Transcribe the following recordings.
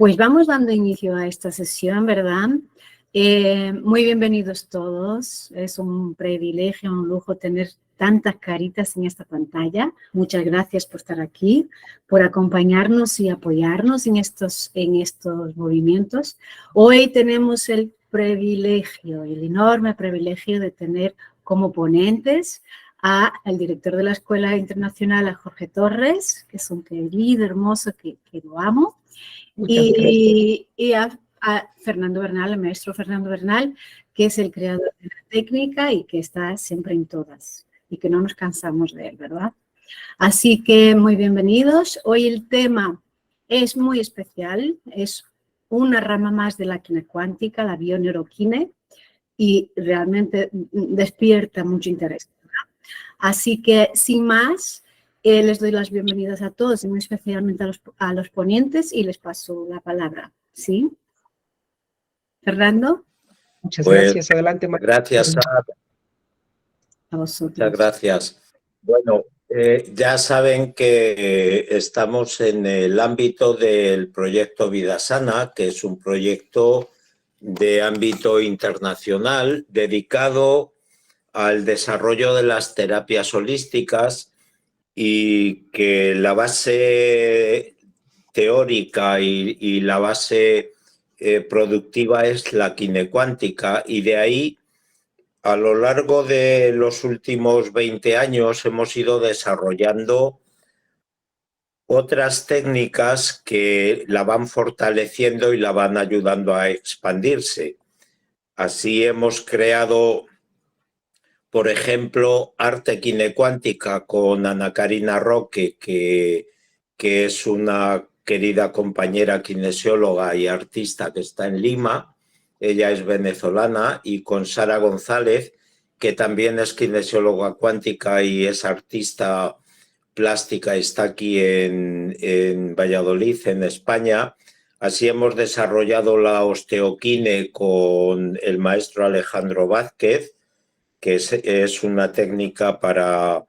Pues vamos dando inicio a esta sesión, ¿verdad? Muy bienvenidos todos. Es un privilegio, un lujo tener tantas caritas en esta pantalla. Muchas gracias por estar aquí, por acompañarnos y apoyarnos en estos movimientos. Hoy tenemos el privilegio, el enorme privilegio de tener como ponentes al director de la Escuela Internacional, a Jorge Torres, que es un querido, hermoso, que lo amo. Y a Fernando Bernal, el maestro Fernando Bernal, que es el creador de la técnica y que está siempre en todas y que no nos cansamos de él, ¿verdad? Así que muy bienvenidos. Hoy el tema es muy especial, es una rama más de la química, la bioneuroquine, y realmente despierta mucho interés, ¿verdad? Así que, sin más, les doy las bienvenidas a todos, y muy especialmente a los ponentes, y les paso la palabra. ¿Sí? ¿Fernando? Muchas gracias. Adelante, María. Gracias A vosotros. Muchas gracias. Bueno, ya saben que estamos en el ámbito del proyecto Vida Sana, que es un proyecto de ámbito internacional dedicado al desarrollo de las terapias holísticas y que la base teórica y la base productiva es la quinecuántica, y de ahí a lo largo de los últimos 20 años hemos ido desarrollando otras técnicas que la van fortaleciendo y la van ayudando a expandirse. Así hemos creado, por ejemplo, arte quinecuántica con Ana Karina Roque, que es una querida compañera kinesióloga y artista que está en Lima. Ella es venezolana, y con Sara González, que también es kinesióloga cuántica y es artista plástica, está aquí en Valladolid, en España. Así hemos desarrollado la osteoquine con el maestro Alejandro Vázquez, que es una técnica para,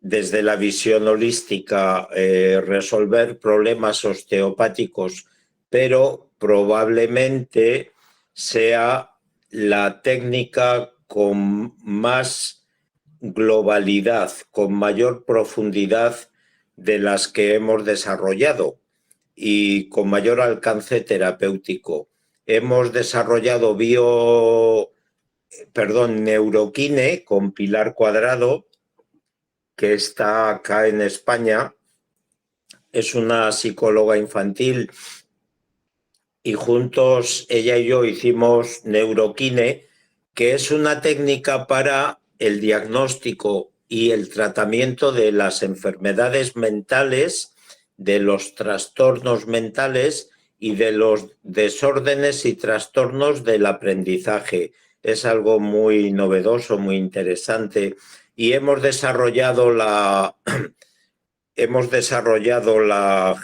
desde la visión holística, resolver problemas osteopáticos, pero probablemente sea la técnica con más globalidad, con mayor profundidad de las que hemos desarrollado y con mayor alcance terapéutico. Hemos desarrollado neuroquine con Pilar Cuadrado, que está acá en España. Es una psicóloga infantil y juntos ella y yo hicimos neuroquine, que es una técnica para el diagnóstico y el tratamiento de las enfermedades mentales, de los trastornos mentales y de los desórdenes y trastornos del aprendizaje. Es algo muy novedoso, muy interesante, y hemos desarrollado la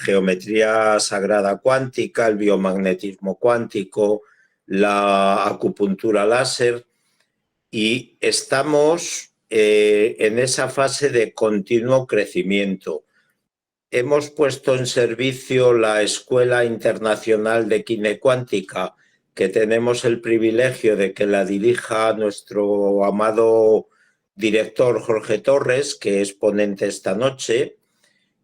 geometría sagrada cuántica, el biomagnetismo cuántico, la acupuntura láser, y estamos en esa fase de continuo crecimiento. Hemos puesto en servicio la Escuela Internacional de Quinecuántica, que tenemos el privilegio de que la dirija nuestro amado director Jorge Torres, que es ponente esta noche,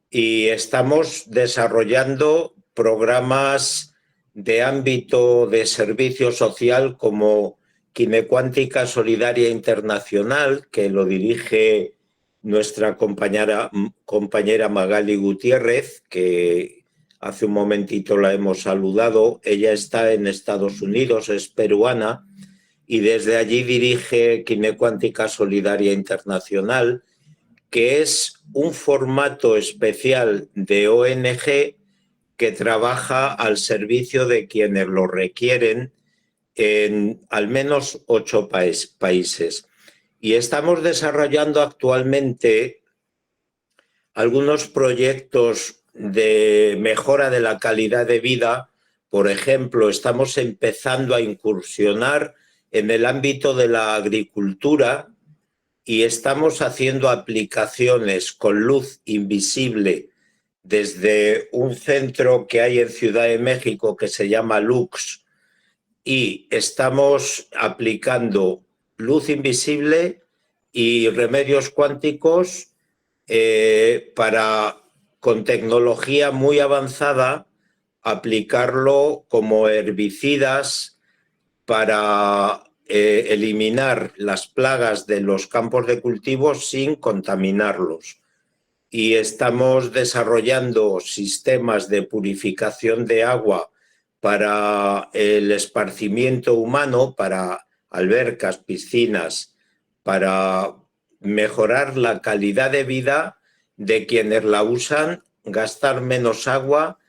y estamos desarrollando programas de ámbito de servicio social como Quinecuántica Solidaria Internacional, que lo dirige nuestra compañera Magali Gutiérrez, que hace un momentito la hemos saludado. Ella está en Estados Unidos, es peruana, y desde allí dirige Quinecuántica Solidaria Internacional, que es un formato especial de ONG que trabaja al servicio de quienes lo requieren en al menos 8 países. Y estamos desarrollando actualmente algunos proyectos de mejora de la calidad de vida. Por ejemplo, estamos empezando a incursionar en el ámbito de la agricultura y estamos haciendo aplicaciones con luz invisible desde un centro que hay en Ciudad de México que se llama Lux, y estamos aplicando luz invisible y remedios cuánticos para, con tecnología muy avanzada, aplicarlo como herbicidas para eliminar las plagas de los campos de cultivo sin contaminarlos. Y estamos desarrollando sistemas de purificación de agua para el esparcimiento humano, para albercas, piscinas, para mejorar la calidad de vida de quienes la usan, gastar menos agua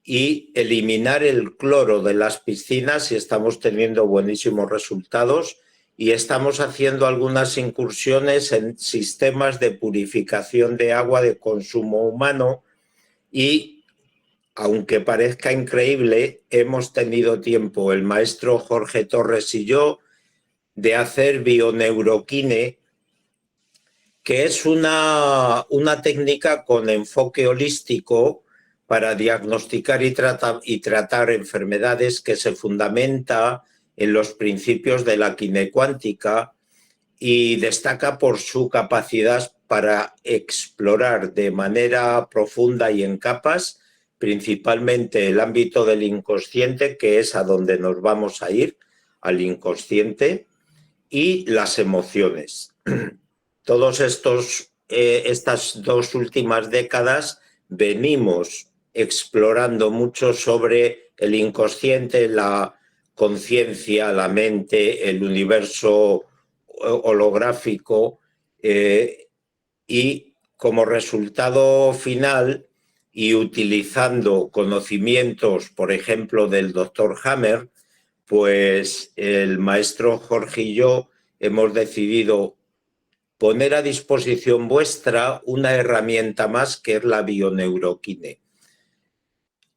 y eliminar el cloro de las piscinas, y estamos teniendo buenísimos resultados. Y estamos haciendo algunas incursiones en sistemas de purificación de agua de consumo humano y, aunque parezca increíble, hemos tenido tiempo, el maestro Jorge Torres y yo, de hacer bioneuroquine, que es una técnica con enfoque holístico para diagnosticar y tratar enfermedades, que se fundamenta en los principios de la quinecuántica y destaca por su capacidad para explorar de manera profunda y en capas, principalmente el ámbito del inconsciente, que es a donde nos vamos a ir, al inconsciente, y las emociones. Todos estas 2 últimas décadas venimos explorando mucho sobre el inconsciente, la conciencia, la mente, el universo holográfico, y como resultado final, y utilizando conocimientos, por ejemplo, del doctor Hammer, pues el maestro Jorge y yo hemos decidido poner a disposición vuestra una herramienta más, que es la bioneuroquine.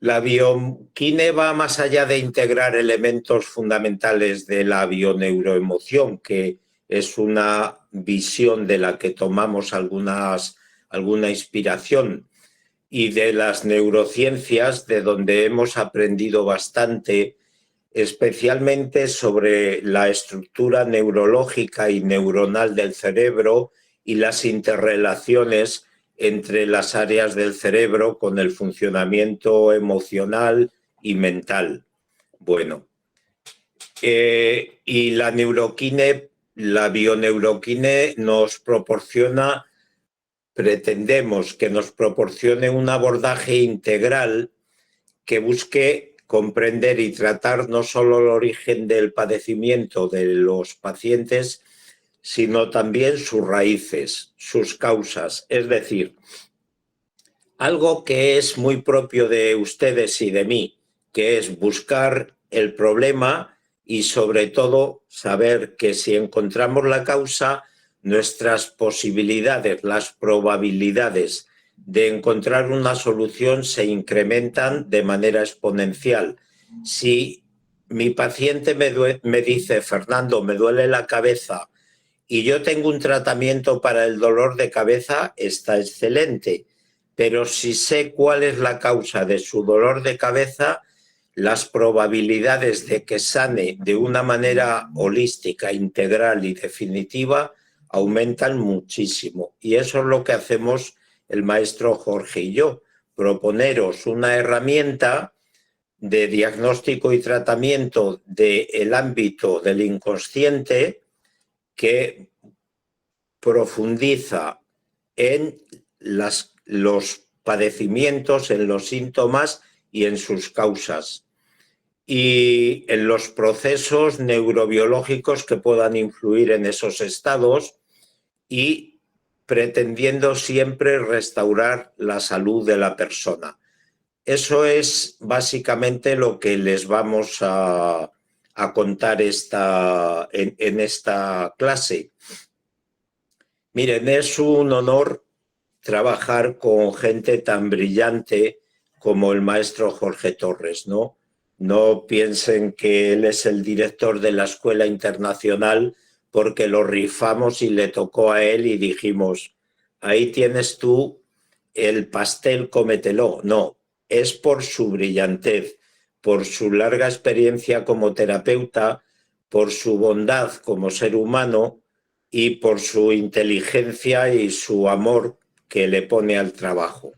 La bioneuroquine va más allá de integrar elementos fundamentales de la bioneuroemoción, que es una visión de la que tomamos alguna inspiración, y de las neurociencias, de donde hemos aprendido bastante, especialmente sobre la estructura neurológica y neuronal del cerebro y las interrelaciones entre las áreas del cerebro con el funcionamiento emocional y mental. Bueno, y la neuroquine, la bioneuroquine nos proporciona, pretendemos que nos proporcione un abordaje integral que busque comprender y tratar no solo el origen del padecimiento de los pacientes, sino también sus raíces, sus causas. Es decir, algo que es muy propio de ustedes y de mí, que es buscar el problema y, sobre todo, saber que si encontramos la causa, nuestras posibilidades, las probabilidades de encontrar una solución se incrementan de manera exponencial. Si mi paciente me dice, Fernando, me duele la cabeza, y yo tengo un tratamiento para el dolor de cabeza, está excelente. Pero si sé cuál es la causa de su dolor de cabeza, las probabilidades de que sane de una manera holística, integral y definitiva aumentan muchísimo. Y eso es lo que hacemos el maestro Jorge y yo, proponeros una herramienta de diagnóstico y tratamiento del ámbito del inconsciente que profundiza en los padecimientos, en los síntomas y en sus causas, y en los procesos neurobiológicos que puedan influir en esos estados, y pretendiendo siempre restaurar la salud de la persona. Eso es básicamente lo que les vamos a contar en esta clase. Miren, es un honor trabajar con gente tan brillante como el maestro Jorge Torres, ¿no? No piensen que él es el director de la Escuela Internacional porque lo rifamos y le tocó a él y dijimos, ahí tienes tú el pastel cómetelo, no, es por su brillantez, por su larga experiencia como terapeuta, por su bondad como ser humano y por su inteligencia y su amor que le pone al trabajo.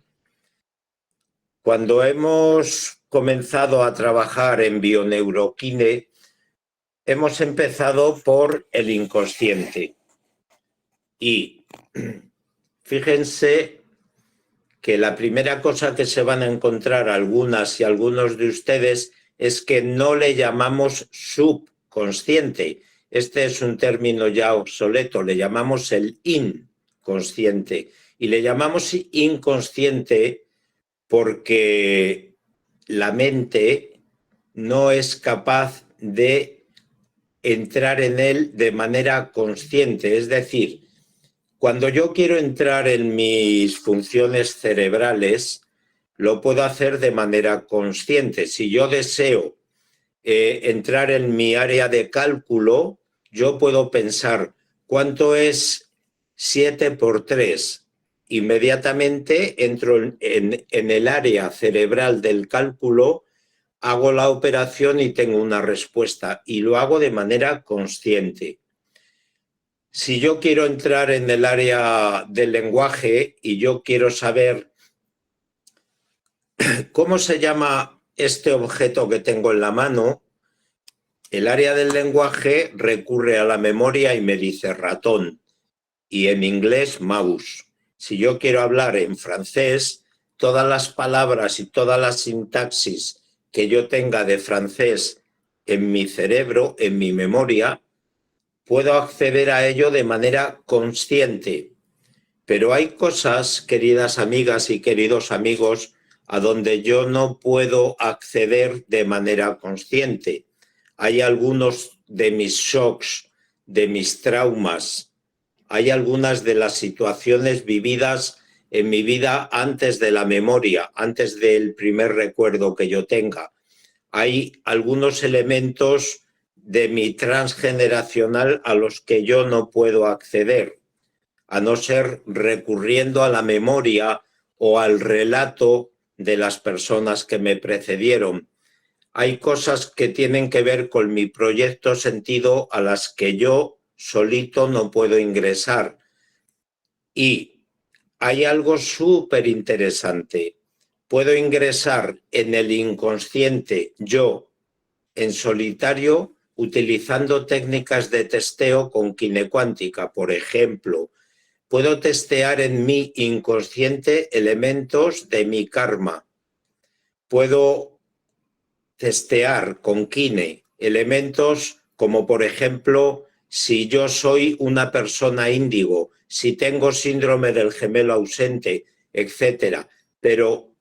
Cuando hemos comenzado a trabajar en Bioneuroquine, hemos empezado por el inconsciente. Y fíjense que la primera cosa que se van a encontrar algunas y algunos de ustedes es que no le llamamos subconsciente. Este es un término ya obsoleto, le llamamos el inconsciente. Y le llamamos inconsciente porque la mente no es capaz de entrar en él de manera consciente. Es decir, cuando yo quiero entrar en mis funciones cerebrales, lo puedo hacer de manera consciente. Si yo deseo entrar en mi área de cálculo, yo puedo pensar, ¿cuánto es 7 por 3? Inmediatamente entro en el área cerebral del cálculo, hago la operación y tengo una respuesta, y lo hago de manera consciente. Si yo quiero entrar en el área del lenguaje y yo quiero saber cómo se llama este objeto que tengo en la mano, el área del lenguaje recurre a la memoria y me dice ratón, y en inglés mouse. Si yo quiero hablar en francés, todas las palabras y toda la sintaxis que yo tenga de francés en mi cerebro, en mi memoria, puedo acceder a ello de manera consciente. Pero hay cosas, queridas amigas y queridos amigos, a donde yo no puedo acceder de manera consciente. Hay algunos de mis shocks, de mis traumas, hay algunas de las situaciones vividas en mi vida antes de la memoria, antes del primer recuerdo que yo tenga. Hay algunos elementos de mi transgeneracional a los que yo no puedo acceder, a no ser recurriendo a la memoria o al relato de las personas que me precedieron. Hay cosas que tienen que ver con mi proyecto sentido a las que yo solito no puedo ingresar. Y hay algo súper interesante. Puedo ingresar en el inconsciente yo en solitario utilizando técnicas de testeo con kinecuántica. Por ejemplo, puedo testear en mi inconsciente elementos de mi karma. Puedo testear con kine elementos como, por ejemplo, si yo soy una persona índigo, si tengo síndrome del gemelo ausente, etc. Pero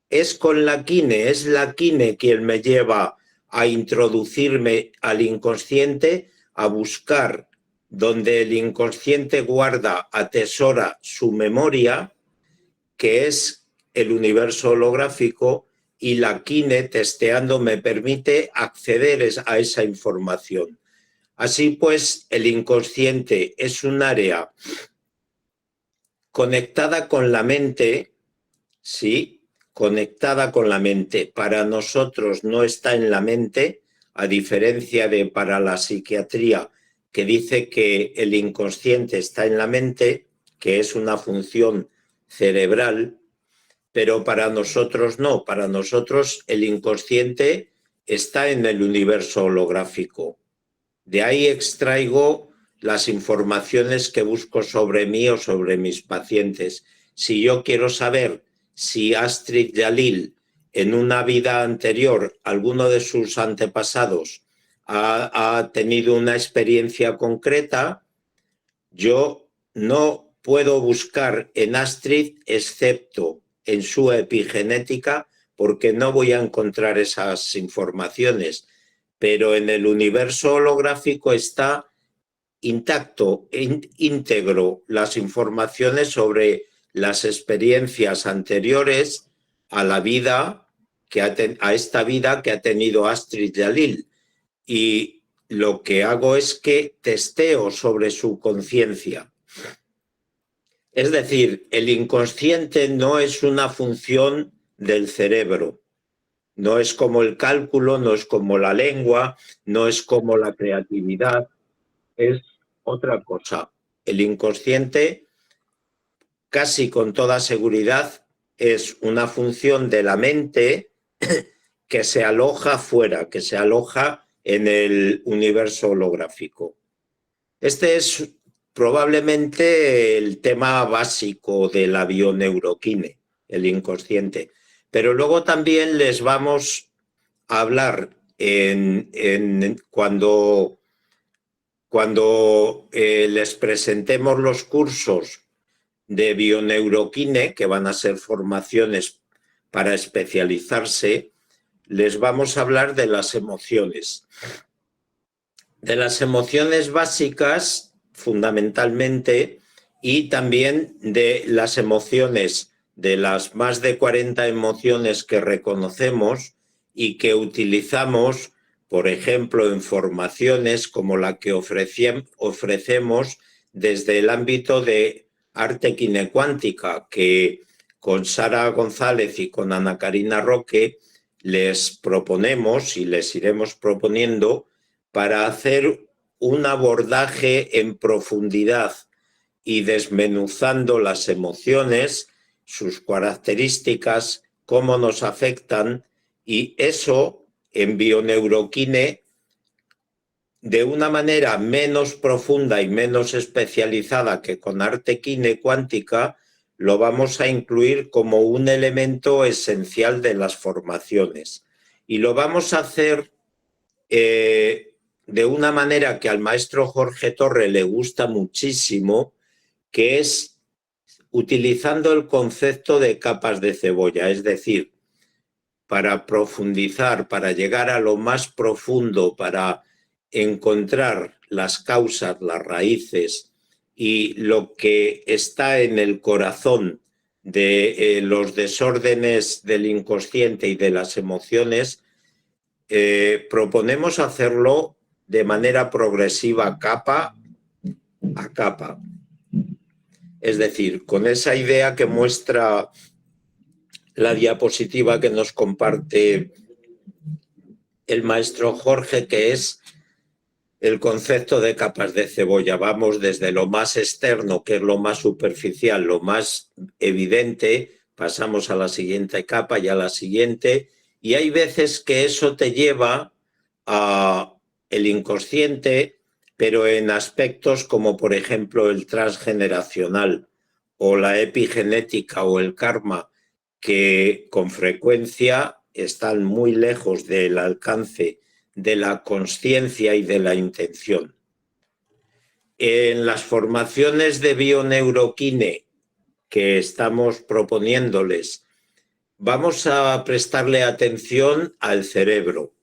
es con la kine, es la kine quien me lleva a introducirme al inconsciente, a buscar donde el inconsciente guarda, atesora su memoria, que es el universo holográfico, y la kine testeando me permite acceder a esa información. Así pues, el inconsciente es un área conectada con la mente, sí, conectada con la mente. Para nosotros no está en la mente, a diferencia de para la psiquiatría, que dice que el inconsciente está en la mente, que es una función cerebral, pero para nosotros no. Para nosotros el inconsciente está en el universo holográfico. De ahí extraigo las informaciones que busco sobre mí o sobre mis pacientes. Si yo quiero saber si Astrid Jalil en una vida anterior, alguno de sus antepasados ha tenido una experiencia concreta, yo no puedo buscar en Astrid excepto en su epigenética, porque no voy a encontrar esas informaciones. Pero en el universo holográfico está intacto, íntegro, las informaciones sobre las experiencias anteriores a la vida, a esta vida que ha tenido Astrid Jalil. Y lo que hago es que testeo sobre su conciencia. Es decir, el inconsciente no es una función del cerebro. No es como el cálculo, no es como la lengua, no es como la creatividad, es otra cosa. El inconsciente, casi con toda seguridad, es una función de la mente que se aloja fuera, que se aloja en el universo holográfico. Este es probablemente el tema básico de la bioneuroquine, el inconsciente. Pero luego también les vamos a hablar cuando les presentemos los cursos de bioneuroquine, que van a ser formaciones para especializarse, les vamos a hablar de las emociones. De las emociones básicas, fundamentalmente, y también de las emociones, de las más de 40 emociones que reconocemos y que utilizamos, por ejemplo, en formaciones como la que ofrecemos desde el ámbito de arte kinecuántica, que con Sara González y con Ana Karina Roque les proponemos y les iremos proponiendo para hacer un abordaje en profundidad y desmenuzando las emociones, sus características, cómo nos afectan, y eso en bioneuroquine, de una manera menos profunda y menos especializada que con arte kinecuántica, lo vamos a incluir como un elemento esencial de las formaciones. Y lo vamos a hacer de una manera que al maestro Jorge Torre le gusta muchísimo, que es utilizando el concepto de capas de cebolla, es decir, para profundizar, para llegar a lo más profundo, para encontrar las causas, las raíces y lo que está en el corazón de los desórdenes del inconsciente y de las emociones, proponemos hacerlo de manera progresiva, capa a capa. Es decir, con esa idea que muestra la diapositiva que nos comparte el maestro Jorge, que es el concepto de capas de cebolla. Vamos desde lo más externo, que es lo más superficial, lo más evidente, pasamos a la siguiente capa y a la siguiente, y hay veces que eso te lleva a el inconsciente, pero en aspectos como por ejemplo el transgeneracional o la epigenética o el karma, que con frecuencia están muy lejos del alcance de la consciencia y de la intención. En las formaciones de bioneuroquine que estamos proponiéndoles, vamos a prestarle atención al cerebro,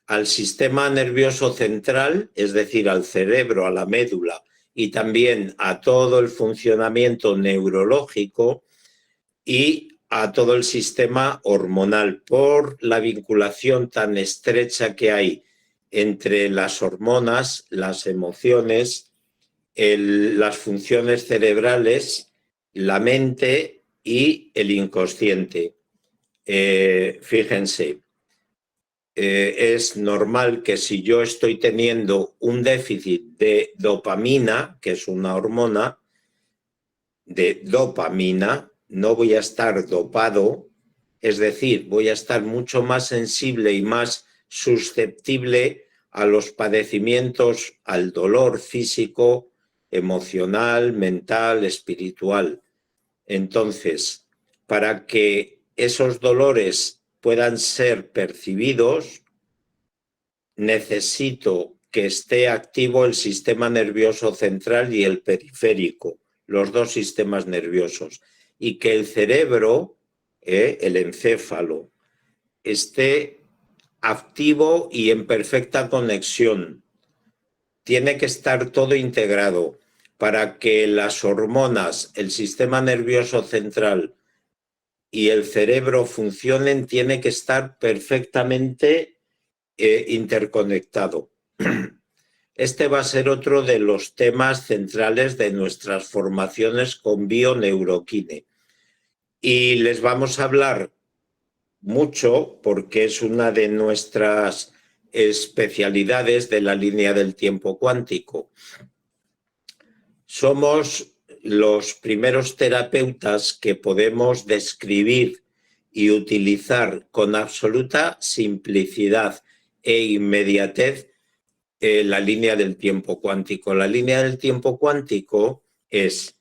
al sistema nervioso central, es decir, al cerebro, a la médula, y también a todo el funcionamiento neurológico y a todo el sistema hormonal, por la vinculación tan estrecha que hay entre las hormonas, las emociones, las funciones cerebrales, la mente y el inconsciente. Fíjense, es normal que si yo estoy teniendo un déficit de dopamina, que es una hormona de dopamina, no voy a estar dopado, es decir, voy a estar mucho más sensible y más susceptible a los padecimientos, al dolor físico, emocional, mental, espiritual. Entonces, para que esos dolores puedan ser percibidos, necesito que esté activo el sistema nervioso central y el periférico, los dos sistemas nerviosos, y que el cerebro, el encéfalo, esté activo y en perfecta conexión. Tiene que estar todo integrado para que las hormonas, el sistema nervioso central y el cerebro funcionen. Tiene que estar perfectamente interconectado. Este va a ser otro de los temas centrales de nuestras formaciones con Bioneuroquine. Y les vamos a hablar mucho porque es una de nuestras especialidades de la línea del tiempo cuántico. Somos los primeros terapeutas que podemos describir y utilizar con absoluta simplicidad e inmediatez la línea del tiempo cuántico. La línea del tiempo cuántico es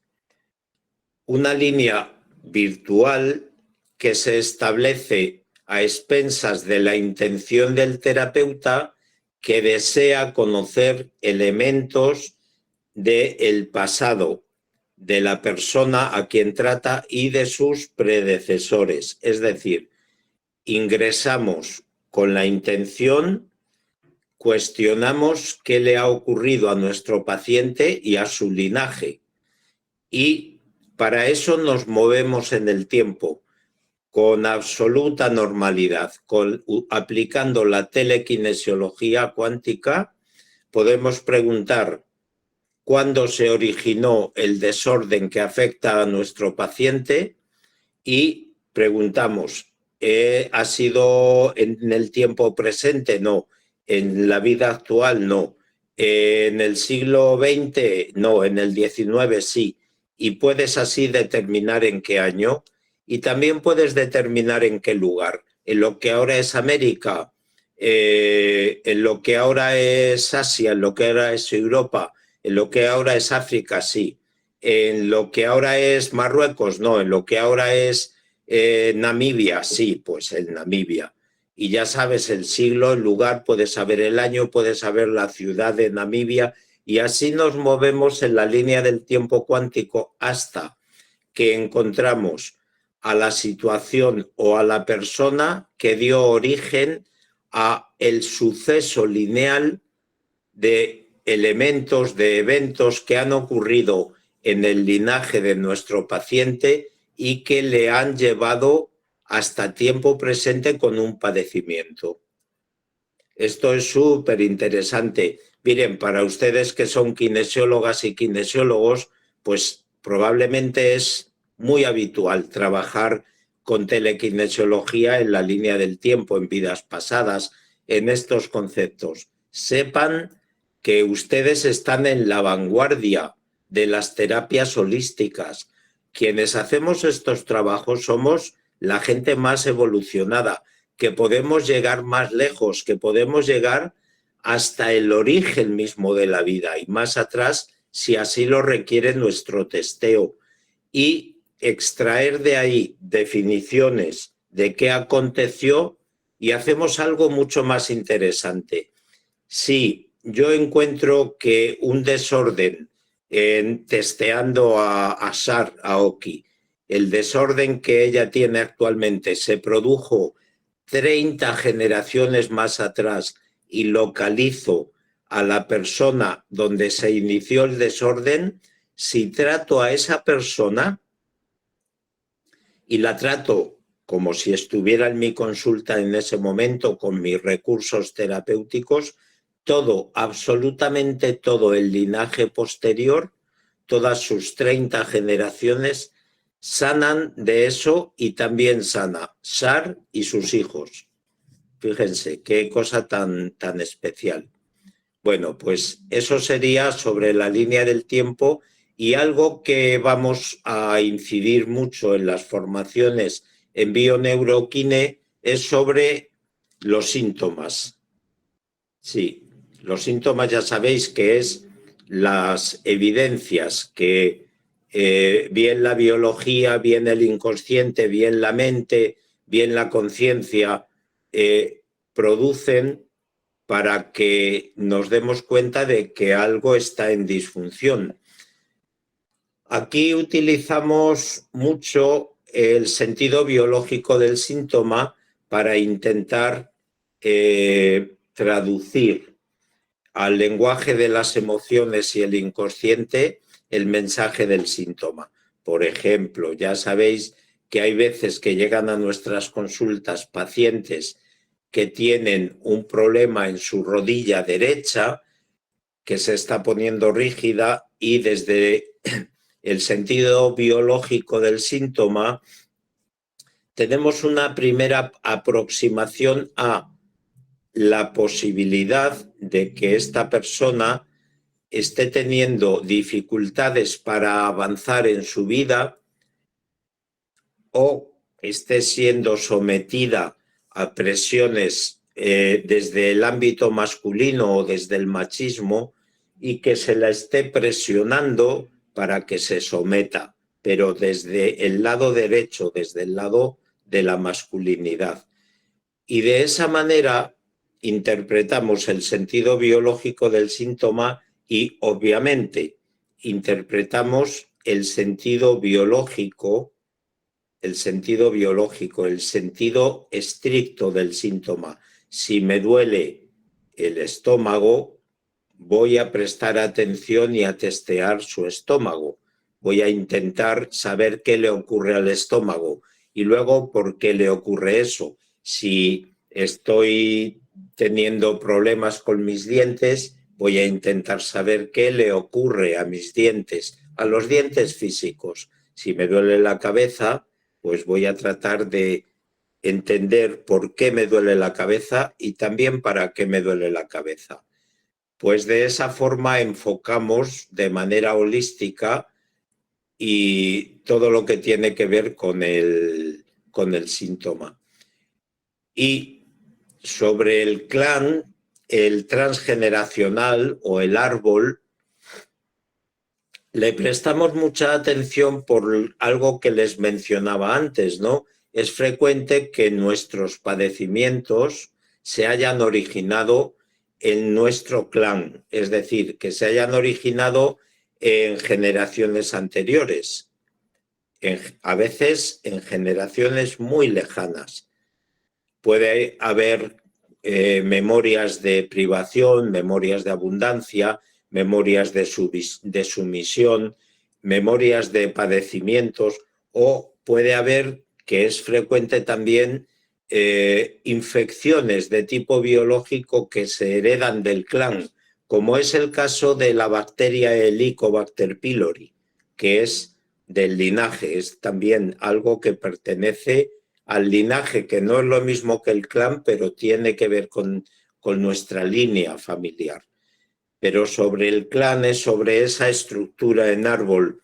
una línea virtual que se establece a expensas de la intención del terapeuta que desea conocer elementos del pasado de la persona a quien trata y de sus predecesores. Es decir, ingresamos con la intención, cuestionamos qué le ha ocurrido a nuestro paciente y a su linaje. Y para eso nos movemos en el tiempo con absoluta normalidad. Aplicando la telequinesiología cuántica, podemos preguntar cuándo se originó el desorden que afecta a nuestro paciente y preguntamos, ¿ha sido en el tiempo presente? No. ¿En la vida actual? No. ¿En el siglo XX? No. ¿En el XIX? Sí. Y puedes así determinar en qué año y también puedes determinar en qué lugar. En lo que ahora es América, en lo que ahora es Asia, en lo que ahora es Europa, en lo que ahora es África, sí. En lo que ahora es Marruecos, no. En lo que ahora es Namibia, sí, pues en Namibia. Y ya sabes el siglo, el lugar, puedes saber el año, puedes saber la ciudad de Namibia y así nos movemos en la línea del tiempo cuántico hasta que encontramos a la situación o a la persona que dio origen a el suceso lineal de elementos, de eventos que han ocurrido en el linaje de nuestro paciente y que le han llevado hasta tiempo presente con un padecimiento. Esto es súper interesante. Miren, para ustedes que son kinesiólogas y kinesiólogos, pues probablemente es muy habitual trabajar con telekinesiología en la línea del tiempo, en vidas pasadas, en estos conceptos. Sepan que ustedes están en la vanguardia de las terapias holísticas. Quienes hacemos estos trabajos somos la gente más evolucionada, que podemos llegar más lejos, que podemos llegar hasta el origen mismo de la vida y más atrás si así lo requiere nuestro testeo y extraer de ahí definiciones de qué aconteció y hacemos algo mucho más interesante. Si yo encuentro que un desorden testeando a Sar Aoki, el desorden que ella tiene actualmente se produjo 30 generaciones más atrás y localizo a la persona donde se inició el desorden, si trato a esa persona y la trato como si estuviera en mi consulta en ese momento con mis recursos terapéuticos, todo, absolutamente todo el linaje posterior, todas sus 30 generaciones, sanan de eso y también sana Sar y sus hijos. Fíjense, qué cosa tan especial. Bueno, pues eso sería sobre la línea del tiempo y algo que vamos a incidir mucho en las formaciones en Bioneuroquine es sobre los síntomas. Sí, los síntomas ya sabéis que es las evidencias que bien la biología, bien el inconsciente, bien la mente, bien la conciencia producen para que nos demos cuenta de que algo está en disfunción. Aquí utilizamos mucho el sentido biológico del síntoma para intentar traducir al lenguaje de las emociones y el inconsciente el mensaje del síntoma. Por ejemplo, ya sabéis que hay veces que llegan a nuestras consultas pacientes que tienen un problema en su rodilla derecha que se está poniendo rígida y desde el sentido biológico del síntoma tenemos una primera aproximación a la posibilidad de que esta persona esté teniendo dificultades para avanzar en su vida o esté siendo sometida a presiones desde el ámbito masculino o desde el machismo y que se la esté presionando para que se someta, pero desde el lado derecho, desde el lado de la masculinidad. Y de esa manera interpretamos el sentido biológico del síntoma y, obviamente, interpretamos el sentido biológico, el sentido estricto del síntoma. Si me duele el estómago, voy a prestar atención y a testear su estómago. Voy a intentar saber qué le ocurre al estómago y luego por qué le ocurre eso. Si estoy teniendo problemas con mis dientes, voy a intentar saber qué le ocurre a mis dientes, a los dientes físicos. Si me duele la cabeza, pues voy a tratar de entender por qué me duele la cabeza y también para qué me duele la cabeza. Pues de esa forma enfocamos de manera holística y todo lo que tiene que ver con el síntoma. Y sobre el clan, el transgeneracional o el árbol, le prestamos mucha atención por algo que les mencionaba antes, ¿no? Es frecuente que nuestros padecimientos se hayan originado en nuestro clan, es decir, que se hayan originado en generaciones anteriores, a veces en generaciones muy lejanas. Puede haber memorias de privación, memorias de abundancia, memorias de sumisión, memorias de padecimientos, o puede haber, que es frecuente también, infecciones de tipo biológico que se heredan del clan, como es el caso de la bacteria Helicobacter pylori, que es del linaje, es también algo que pertenece al linaje, que no es lo mismo que el clan, pero tiene que ver con nuestra línea familiar. Pero sobre el clan es sobre esa estructura en árbol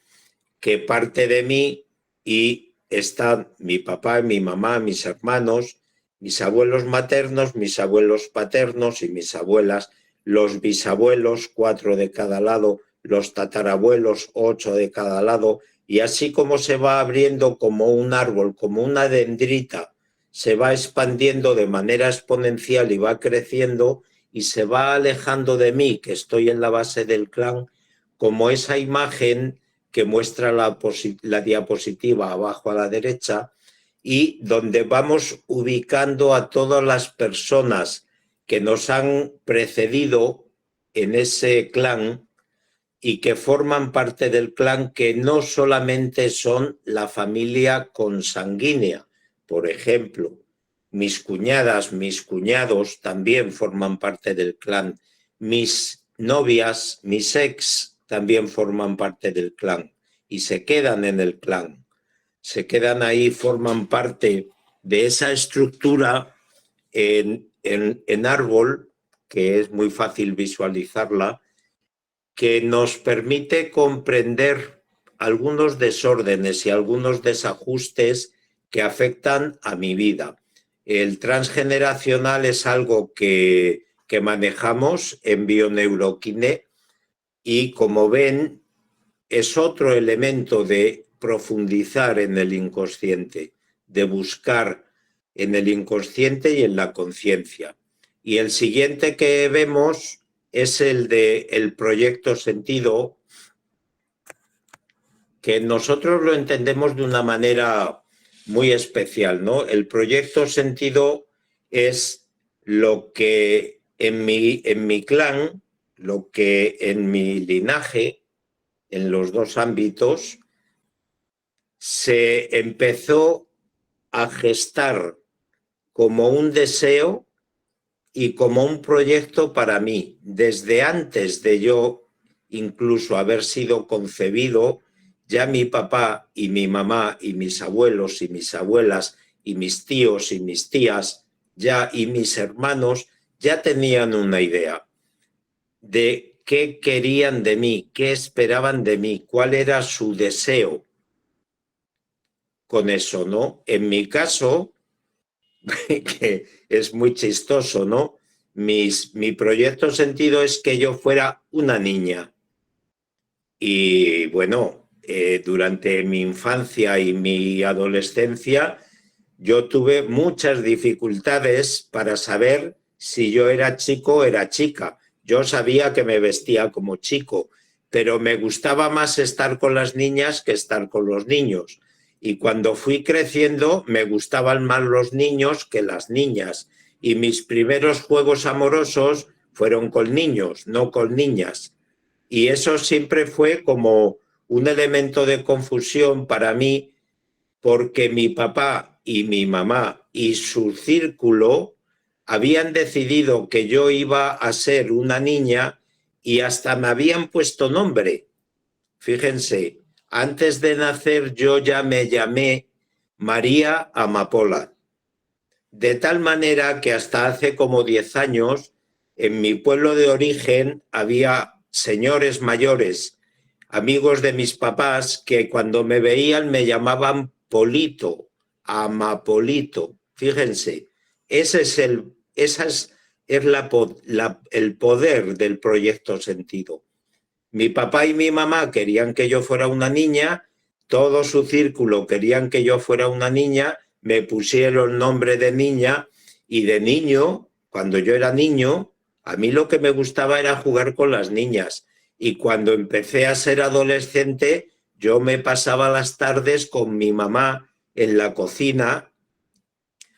que parte de mí y están mi papá, mi mamá, mis hermanos, mis abuelos maternos, mis abuelos paternos y mis abuelas, los bisabuelos, 4 de cada lado, los tatarabuelos, 8 de cada lado, y así como se va abriendo como un árbol, como una dendrita, se va expandiendo de manera exponencial y va creciendo y se va alejando de mí, que estoy en la base del clan, como esa imagen que muestra la diapositiva abajo a la derecha y donde vamos ubicando a todas las personas que nos han precedido en ese clan y que forman parte del clan, que no solamente son la familia consanguínea. Por ejemplo, mis cuñadas, mis cuñados también forman parte del clan. Mis novias, mis ex también forman parte del clan y se quedan en el clan. Se quedan ahí, forman parte de esa estructura en árbol, que es muy fácil visualizarla, que nos permite comprender algunos desórdenes y algunos desajustes que afectan a mi vida. El transgeneracional es algo que manejamos en Bioneuroquine y, como ven, es otro elemento de profundizar en el inconsciente, de buscar en el inconsciente y en la conciencia. Y el siguiente que vemos es el del proyecto sentido, que nosotros lo entendemos de una manera muy especial, ¿no? El proyecto sentido es lo que en mi clan, lo que en mi linaje, en los dos ámbitos, se empezó a gestar como un deseo y como un proyecto para mí. Desde antes de yo incluso haber sido concebido, ya mi papá y mi mamá y mis abuelos y mis abuelas y mis tíos y mis tías ya y mis hermanos ya tenían una idea de qué querían de mí, qué esperaban de mí, cuál era su deseo con eso, ¿no? En mi caso, que es muy chistoso, ¿no? Mi proyecto sentido es que yo fuera una niña. Y bueno, durante mi infancia y mi adolescencia, yo tuve muchas dificultades para saber si yo era chico o era chica. Yo sabía que me vestía como chico, pero me gustaba más estar con las niñas que estar con los niños. Y cuando fui creciendo, me gustaban más los niños que las niñas. Y mis primeros juegos amorosos fueron con niños, no con niñas. Y eso siempre fue como un elemento de confusión para mí, porque mi papá y mi mamá y su círculo habían decidido que yo iba a ser una niña y hasta me habían puesto nombre. Fíjense, antes de nacer yo ya me llamé María Amapola. De tal manera que hasta hace como 10 años, en mi pueblo de origen había señores mayores, amigos de mis papás, que cuando me veían me llamaban Polito, Amapolito. Fíjense, esa es el poder del proyecto sentido. Mi papá y mi mamá querían que yo fuera una niña, todo su círculo querían que yo fuera una niña, me pusieron nombre de niña y de niño, cuando yo era niño, a mí lo que me gustaba era jugar con las niñas. Y cuando empecé a ser adolescente, yo me pasaba las tardes con mi mamá en la cocina,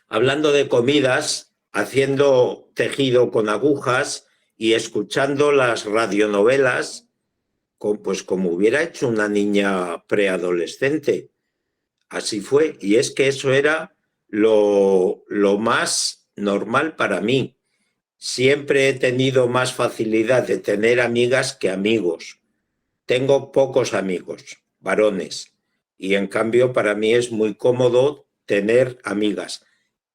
hablando de comidas, haciendo tejido con agujas y escuchando las radionovelas, pues como hubiera hecho una niña preadolescente. Así fue. Y es que eso era lo más normal para mí. Siempre he tenido más facilidad de tener amigas que amigos. Tengo pocos amigos, varones, y en cambio para mí es muy cómodo tener amigas.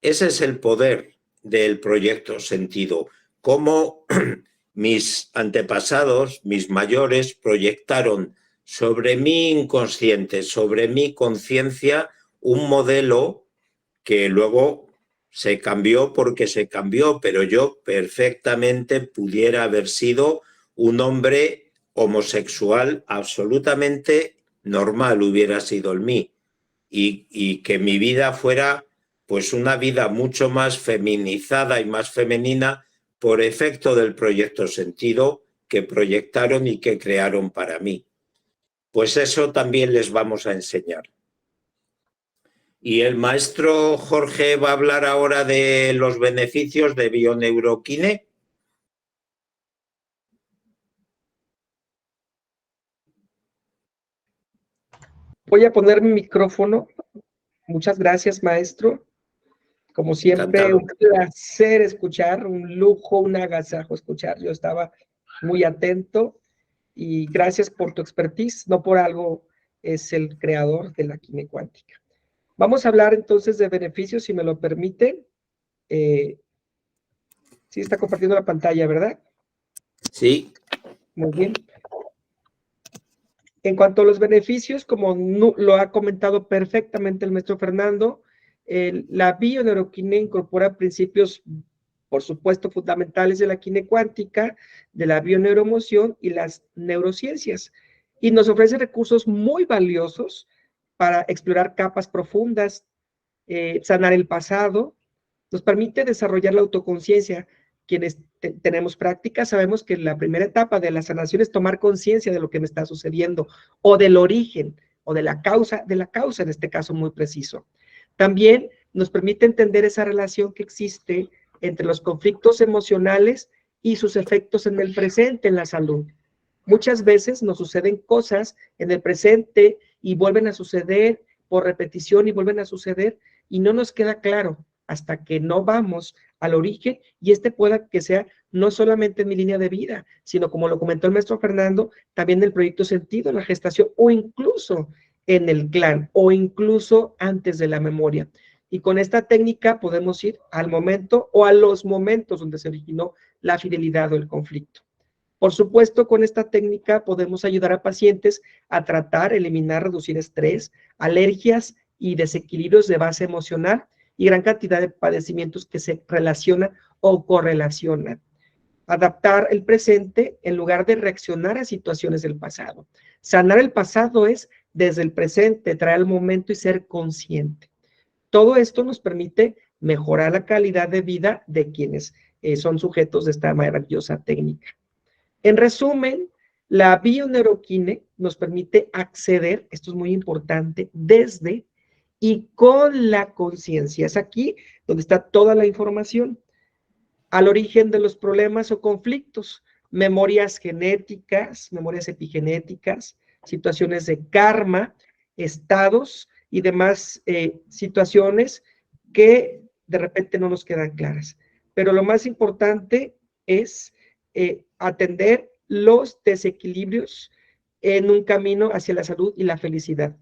Ese es el poder del proyecto sentido. Cómo mis antepasados, mis mayores, proyectaron sobre mi inconsciente, sobre mi conciencia, un modelo que luego se cambió porque se cambió, pero yo perfectamente pudiera haber sido un hombre homosexual absolutamente normal, hubiera sido el mí, y que mi vida fuera pues una vida mucho más feminizada y más femenina por efecto del proyecto sentido que proyectaron y que crearon para mí. Pues eso también les vamos a enseñar. Y el maestro Jorge va a hablar ahora de los beneficios de Bioneuroquine. Voy a poner mi micrófono. Muchas gracias, maestro. Como siempre, Encantado. un placer escuchar, un lujo, un agasajo escuchar. Yo estaba muy atento y gracias por tu expertise. No por algo es el creador de la química cuántica. Vamos a hablar entonces de beneficios, si me lo permiten. Sí está compartiendo la pantalla, ¿verdad? Sí. Muy bien. En cuanto a los beneficios, como lo ha comentado perfectamente el maestro Fernando, la bioneuroquímica incorpora principios, por supuesto, fundamentales de la química cuántica, de la bioneuromoción y las neurociencias, y nos ofrece recursos muy valiosos para explorar capas profundas, sanar el pasado, nos permite desarrollar la autoconciencia. Quienes tenemos práctica sabemos que la primera etapa de la sanación es tomar conciencia de lo que me está sucediendo o del origen o de la causa en este caso muy preciso. También nos permite entender esa relación que existe entre los conflictos emocionales y sus efectos en el presente, en la salud. Muchas veces nos suceden cosas en el presente y vuelven a suceder por repetición y vuelven a suceder y no nos queda claro hasta que no vamos al origen, y pueda que sea no solamente en mi línea de vida, sino como lo comentó el maestro Fernando, también en el proyecto sentido, en la gestación, o incluso en el clan, o incluso antes de la memoria. Y con esta técnica podemos ir al momento o a los momentos donde se originó la fidelidad o el conflicto. Por supuesto, con esta técnica podemos ayudar a pacientes a tratar, eliminar, reducir estrés, alergias y desequilibrios de base emocional y gran cantidad de padecimientos que se relacionan o correlacionan. Adaptar el presente en lugar de reaccionar a situaciones del pasado. Sanar el pasado es desde el presente, traer el momento y ser consciente. Todo esto nos permite mejorar la calidad de vida de quienes son sujetos de esta maravillosa técnica. En resumen, la bioneuroquine nos permite acceder, esto es muy importante, desde y con la conciencia. Es aquí donde está toda la información. Al origen de los problemas o conflictos, memorias genéticas, memorias epigenéticas, situaciones de karma, estados y demás situaciones que de repente no nos quedan claras. Pero lo más importante es atender los desequilibrios en un camino hacia la salud y la felicidad.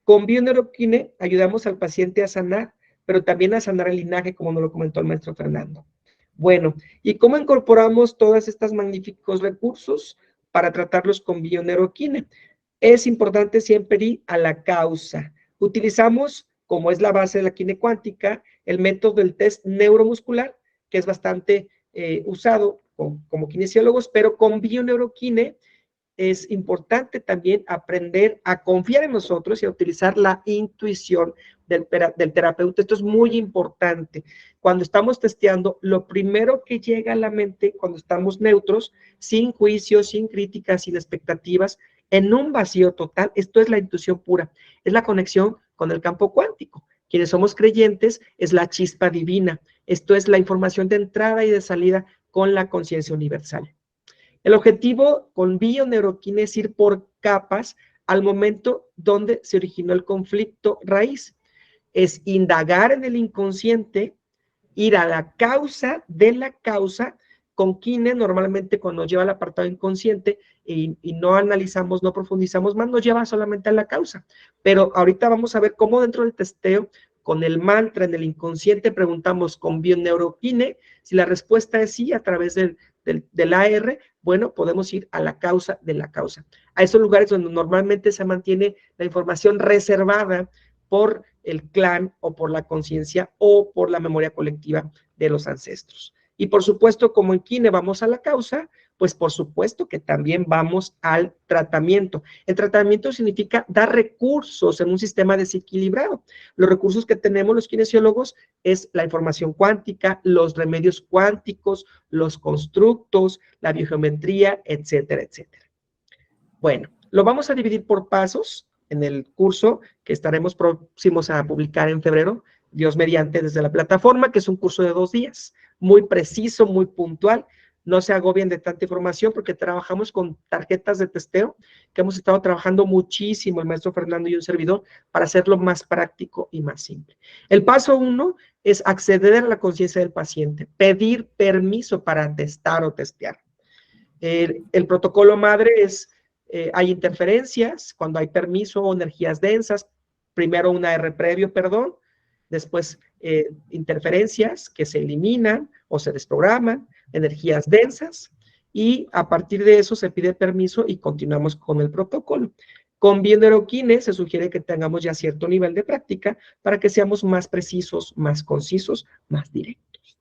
Con bioneuroquine ayudamos al paciente a sanar, pero también a sanar el linaje, como nos lo comentó el maestro Fernando. Bueno, ¿y cómo incorporamos todos estos magníficos recursos para tratarlos con bioneuroquine? Es importante siempre ir a la causa. Utilizamos, como es la base de la quine cuántica, el método del test neuromuscular, que es bastante usado como kinesiólogos, pero con bioneuroquine es importante también aprender a confiar en nosotros y a utilizar la intuición del terapeuta. Esto es muy importante. Cuando estamos testeando, lo primero que llega a la mente cuando estamos neutros, sin juicios, sin críticas, sin expectativas, en un vacío total, esto es la intuición pura, es la conexión con el campo cuántico. Quienes somos creyentes es la chispa divina. Esto es la información de entrada y de salida con la conciencia universal. El objetivo con bioneuroquine es ir por capas al momento donde se originó el conflicto raíz. Es indagar en el inconsciente, ir a la causa de la causa. Con quine, normalmente cuando nos lleva al apartado inconsciente y no analizamos, no profundizamos más, nos lleva solamente a la causa. Pero ahorita vamos a ver cómo dentro del testeo, con el mantra en el inconsciente, preguntamos con bioneuroquine, si la respuesta es sí a través del AR, bueno, podemos ir a la causa de la causa. A esos lugares donde normalmente se mantiene la información reservada por el clan o por la conciencia o por la memoria colectiva de los ancestros. Y por supuesto, como en quine vamos a la causa, pues por supuesto que también vamos al tratamiento. El tratamiento significa dar recursos en un sistema desequilibrado. Los recursos que tenemos los kinesiólogos es la información cuántica, los remedios cuánticos, los constructos, la biogeometría, etcétera, etcétera. Bueno, lo vamos a dividir por pasos en el curso que estaremos próximos a publicar en febrero, Dios mediante, desde la plataforma, que es un curso de 2 días, muy preciso, muy puntual. No se agobien de tanta información porque trabajamos con tarjetas de testeo que hemos estado trabajando muchísimo el maestro Fernando y un servidor para hacerlo más práctico y más simple. El paso 1 es acceder a la conciencia del paciente, pedir permiso para testar o testear. El protocolo madre es, hay interferencias, cuando hay permiso o energías densas, primero una R previo, perdón, después interferencias que se eliminan o se desprograman, energías densas, y a partir de eso se pide permiso y continuamos con el protocolo. Con bioneuroquine se sugiere que tengamos ya cierto nivel de práctica para que seamos más precisos, más concisos, más directos.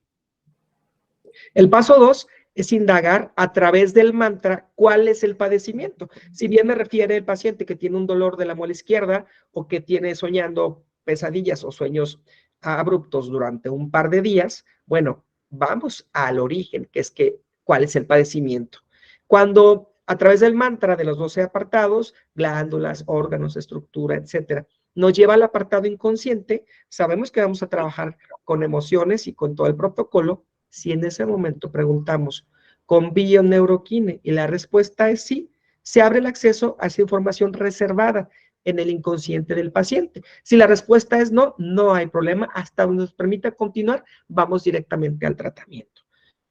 El paso 2 es indagar a través del mantra cuál es el padecimiento. Si bien me refiere el paciente que tiene un dolor de la muela izquierda o que tiene soñando pesadillas o sueños abruptos durante un par de días, bueno, vamos al origen, que es cuál es el padecimiento. Cuando a través del mantra de los 12 apartados, glándulas, órganos, estructura, etcétera, nos lleva al apartado inconsciente, sabemos que vamos a trabajar con emociones y con todo el protocolo. Si en ese momento preguntamos con bioneuroquine y la respuesta es sí, se abre el acceso a esa información reservada en el inconsciente del paciente. Si la respuesta es no, no hay problema, hasta donde nos permita continuar, vamos directamente al tratamiento.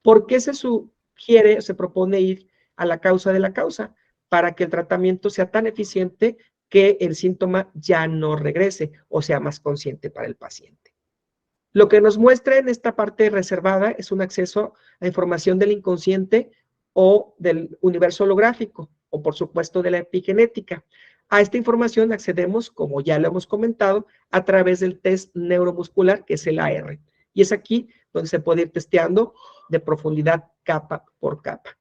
¿Por qué se sugiere, se propone ir a la causa de la causa? Para que el tratamiento sea tan eficiente que el síntoma ya no regrese o sea más consciente para el paciente. Lo que nos muestra en esta parte reservada es un acceso a información del inconsciente o del universo holográfico, o por supuesto de la epigenética. A esta información accedemos, como ya lo hemos comentado, a través del test neuromuscular, que es el AR. Y es aquí donde se puede ir testeando de profundidad capa por capa.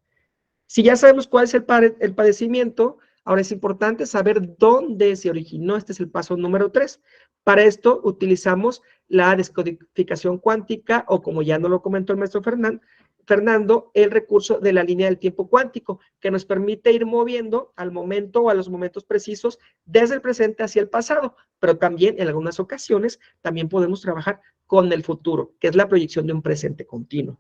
Si ya sabemos cuál es el padecimiento, ahora es importante saber dónde se originó. Este es el paso número 3. Para esto utilizamos la descodificación cuántica, o como ya nos lo comentó el maestro Fernando, el recurso de la línea del tiempo cuántico, que nos permite ir moviendo al momento o a los momentos precisos desde el presente hacia el pasado, pero también en algunas ocasiones también podemos trabajar con el futuro, que es la proyección de un presente continuo.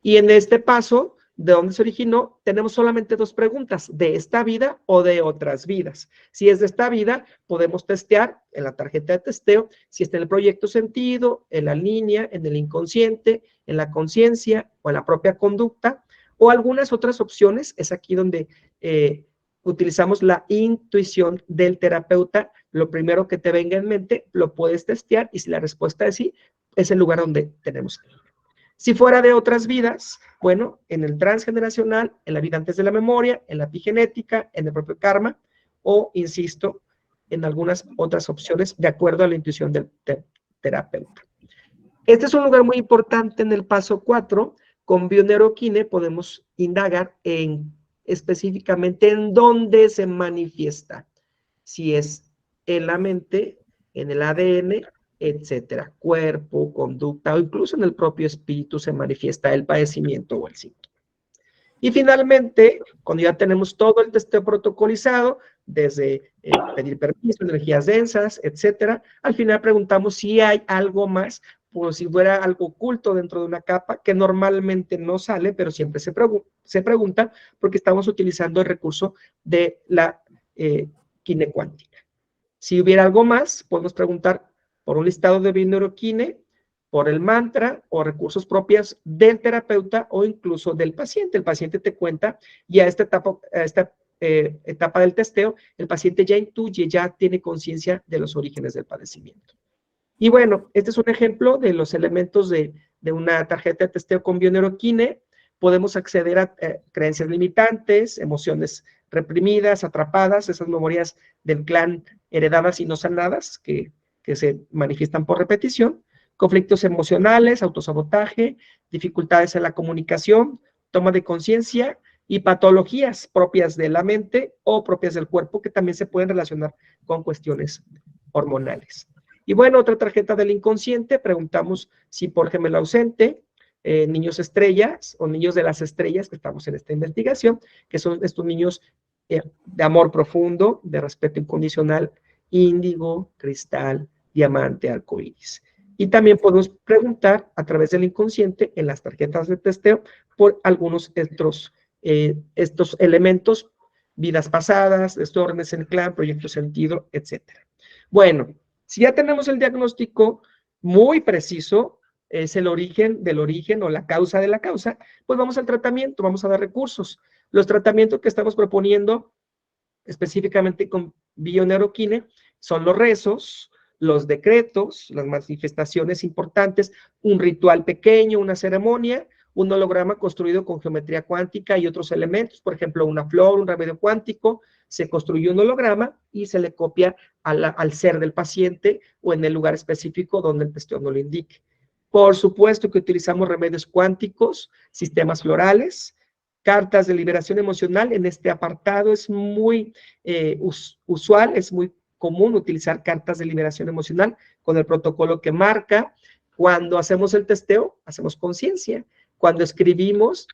Y en este paso, ¿de dónde se originó? Tenemos solamente 2 preguntas, ¿de esta vida o de otras vidas? Si es de esta vida, podemos testear en la tarjeta de testeo, si está en el proyecto sentido, en la línea, en el inconsciente, en la conciencia o en la propia conducta, o algunas otras opciones. Es aquí donde utilizamos la intuición del terapeuta. Lo primero que te venga en mente, lo puedes testear, y si la respuesta es sí, es el lugar donde tenemos que ir. Si fuera de otras vidas, bueno, en el transgeneracional, en la vida antes de la memoria, en la epigenética, en el propio karma, o, insisto, en algunas otras opciones de acuerdo a la intuición del terapeuta. Este es un lugar muy importante en el paso 4. Con bioneuroquine podemos indagar específicamente en dónde se manifiesta. Si es en la mente, en el ADN, etcétera, cuerpo, conducta, o incluso en el propio espíritu se manifiesta el padecimiento o el síntoma. Y finalmente, cuando ya tenemos todo el testeo protocolizado, desde pedir permiso, energías densas, etcétera, al final preguntamos si hay algo más, por si fuera algo oculto dentro de una capa, que normalmente no sale, pero siempre se pregunta, porque estamos utilizando el recurso de la quine cuántica. Si hubiera algo más, podemos preguntar por un listado de bioneuroquine, por el mantra o recursos propios del terapeuta o incluso del paciente. El paciente te cuenta, y a esta etapa del testeo, el paciente ya intuye, ya tiene conciencia de los orígenes del padecimiento. Y bueno, este es un ejemplo de los elementos de una tarjeta de testeo con bioneuroquine. Podemos acceder a creencias limitantes, emociones reprimidas, atrapadas, esas memorias del clan heredadas y no sanadas que se manifiestan por repetición, conflictos emocionales, autosabotaje, dificultades en la comunicación, toma de conciencia y patologías propias de la mente o propias del cuerpo que también se pueden relacionar con cuestiones hormonales. Y bueno, otra tarjeta del inconsciente, preguntamos si por gemelo ausente, niños estrellas o niños de las estrellas, que estamos en esta investigación, que son estos niños de amor profundo, de respeto incondicional, índigo, cristal, diamante, arcoíris. Y también podemos preguntar a través del inconsciente en las tarjetas de testeo por algunos estos elementos, vidas pasadas, desórdenes en el clan, proyecto sentido, etc. Bueno, si ya tenemos el diagnóstico muy preciso, es el origen del origen o la causa de la causa, pues vamos al tratamiento, vamos a dar recursos. Los tratamientos que estamos proponiendo específicamente con bioneuroquine son los rezos, los decretos, las manifestaciones importantes, un ritual pequeño, una ceremonia, un holograma construido con geometría cuántica y otros elementos, por ejemplo, una flor, un remedio cuántico, se construye un holograma y se le copia al ser del paciente o en el lugar específico donde el testeo no lo indique. Por supuesto que utilizamos remedios cuánticos, sistemas florales, cartas de liberación emocional. En este apartado es muy usual, es muy común utilizar cartas de liberación emocional con el protocolo que marca. Cuando hacemos el testeo, hacemos conciencia. Cuando escribimos,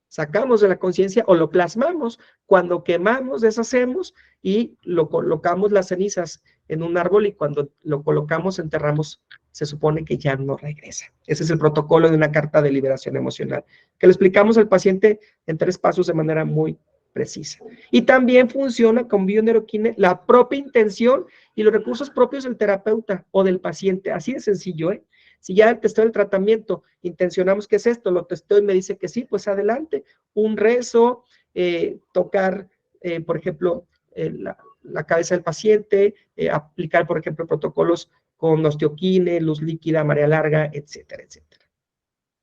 sacamos de la conciencia o lo plasmamos. Cuando quemamos, deshacemos y lo colocamos las cenizas en un árbol y cuando lo colocamos, enterramos, se supone que ya no regresa. Ese es el protocolo de una carta de liberación emocional, que le explicamos al paciente en 3 pasos de manera muy precisa. Y también funciona con bioneuroquine la propia intención y los recursos propios del terapeuta o del paciente. Así de sencillo, ¿eh? Si ya el testeo del tratamiento intencionamos que es esto, lo testeo y me dice que sí, pues adelante. Un rezo, tocar, por ejemplo, la cabeza del paciente, aplicar, por ejemplo, protocolos con osteoquine, luz líquida, marea larga, etcétera, etcétera.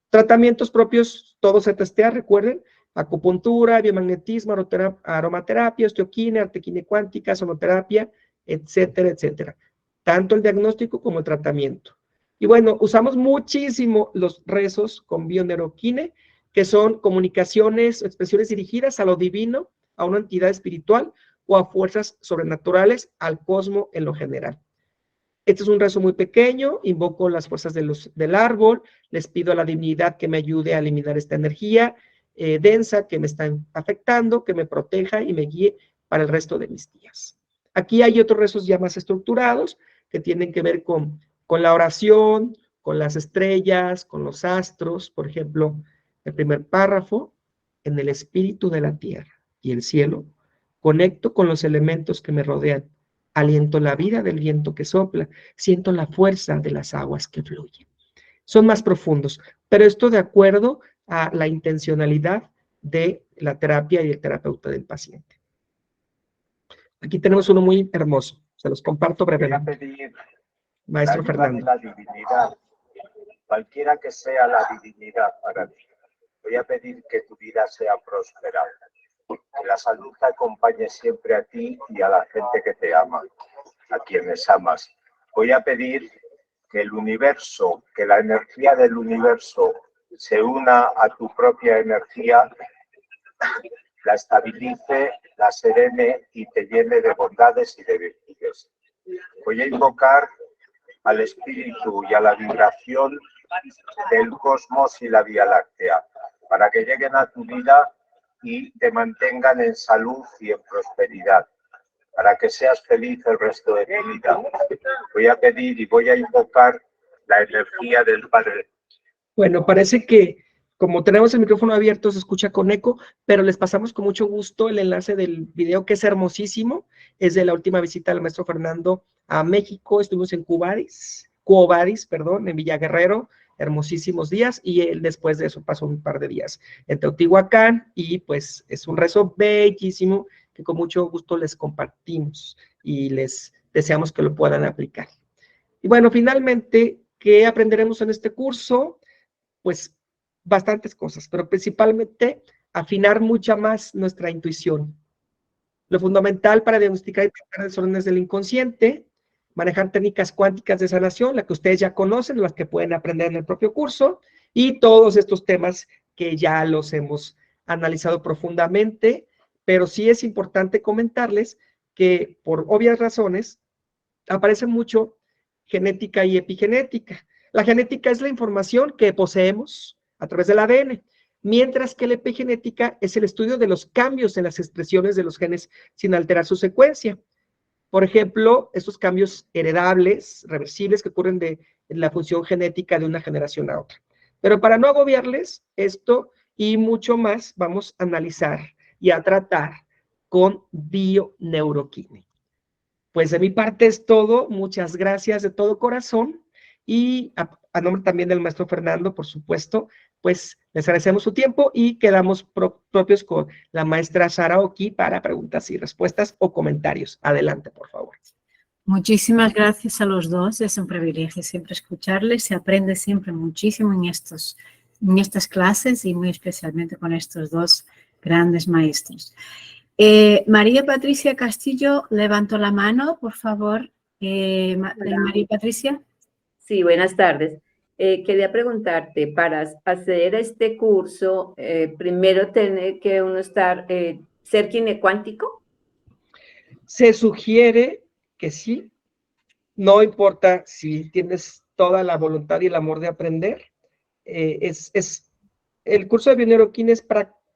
Tratamientos propios, todo se testea, recuerden, acupuntura, biomagnetismo, aromaterapia, osteoquine, artequine cuántica, sonoterapia, etcétera, etcétera. Tanto el diagnóstico como el tratamiento. Y bueno, usamos muchísimo los rezos con bioneuroquine, que son comunicaciones, expresiones dirigidas a lo divino, a una entidad espiritual o a fuerzas sobrenaturales, al cosmos en lo general. Este es un rezo muy pequeño, invoco las fuerzas del árbol, les pido a la divinidad que me ayude a eliminar esta energía densa que me está afectando, que me proteja y me guíe para el resto de mis días. Aquí hay otros rezos ya más estructurados que tienen que ver con la oración, con las estrellas, con los astros. Por ejemplo, el primer párrafo: en el espíritu de la tierra y el cielo, conecto con los elementos que me rodean, aliento la vida del viento que sopla, siento la fuerza de las aguas que fluyen. Son más profundos, pero esto de acuerdo a la intencionalidad de la terapia y el terapeuta del paciente. Aquí tenemos uno muy hermoso, se los comparto brevemente. Maestro Fernando. La divinidad, cualquiera que sea la divinidad para ti, voy a pedir que tu vida sea próspera, que la salud te acompañe siempre a ti y a la gente que te ama, a quienes amas. Voy a pedir que el universo, que la energía del universo se una a tu propia energía, la estabilice, la serene y te llene de bondades y de virtudes. Voy a invocar al espíritu y a la vibración del cosmos y la Vía Láctea, para que lleguen a tu vida y te mantengan en salud y en prosperidad, para que seas feliz el resto de tu vida. Voy a pedir y voy a invocar la energía del Padre. Bueno, parece que como tenemos el micrófono abierto se escucha con eco, pero les pasamos con mucho gusto el enlace del video, que es hermosísimo. Es de la última visita del maestro Fernando a México. Estuvimos en Cuobadis, en Villa Guerrero, hermosísimos días, y él después de eso pasó un par de días en Teotihuacán, y pues es un rezo bellísimo que con mucho gusto les compartimos y les deseamos que lo puedan aplicar. Y bueno, finalmente, ¿qué aprenderemos en este curso? Pues bastantes cosas, pero principalmente afinar mucha más nuestra intuición. Lo fundamental para diagnosticar y tratar desórdenes del inconsciente, manejar técnicas cuánticas de sanación, las que ustedes ya conocen, las que pueden aprender en el propio curso, y todos estos temas que ya los hemos analizado profundamente, pero sí es importante comentarles que por obvias razones aparece mucho genética y epigenética. La genética es la información que poseemos a través del ADN, mientras que la epigenética es el estudio de los cambios en las expresiones de los genes sin alterar su secuencia. Por ejemplo, estos cambios heredables, reversibles, que ocurren en la función genética de una generación a otra. Pero para no agobiarles esto y mucho más, vamos a analizar y a tratar con bioneuroquine. Pues de mi parte es todo. Muchas gracias de todo corazón. Y a nombre también del maestro Fernando, por supuesto, pues les agradecemos su tiempo y quedamos propios con la maestra Sara Oki para preguntas y respuestas o comentarios. Adelante, por favor. Muchísimas gracias a los dos. Es un privilegio siempre escucharles. Se aprende siempre muchísimo en estas clases y muy especialmente con estos dos grandes maestros. María Patricia Castillo levantó la mano, por favor. María Patricia. Sí, buenas tardes. Quería preguntarte, para acceder a este curso, primero tiene que uno ser kinecuántico. Se sugiere que sí, no importa si tienes toda la voluntad y el amor de aprender. El curso de bioneuroquine es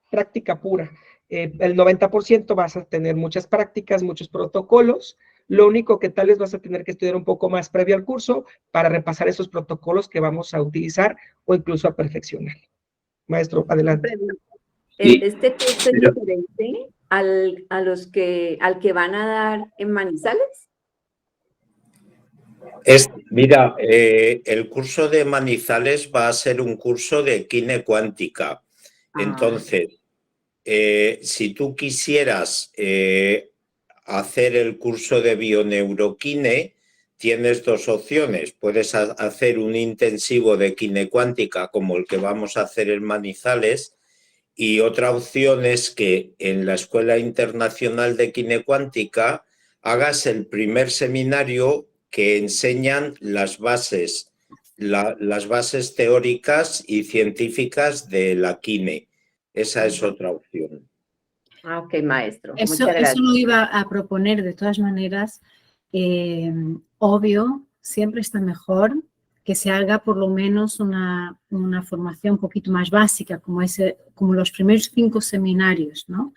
práctica pura. El 90% vas a tener muchas prácticas, muchos protocolos. Lo único que tal vez vas a tener que estudiar un poco más previo al curso para repasar esos protocolos que vamos a utilizar o incluso a perfeccionar. Maestro, adelante. ¿Este curso es diferente al que van a dar en Manizales? Mira, el curso de Manizales va a ser un curso de quine cuántica. Entonces, si tú quisieras hacer el curso de bioneuroquine, tienes dos opciones. Puedes hacer un intensivo de quine cuántica como el que vamos a hacer en Manizales, y otra opción es que en la Escuela Internacional de Quine Cuántica hagas el primer seminario que enseñan las bases teóricas y científicas de la quine. Esa es otra opción. Ok, maestro. Eso Muchas gracias. lo iba a proponer de todas maneras. Obvio, siempre está mejor que se haga por lo menos una formación un poquito más básica, como los primeros 5 seminarios, ¿no?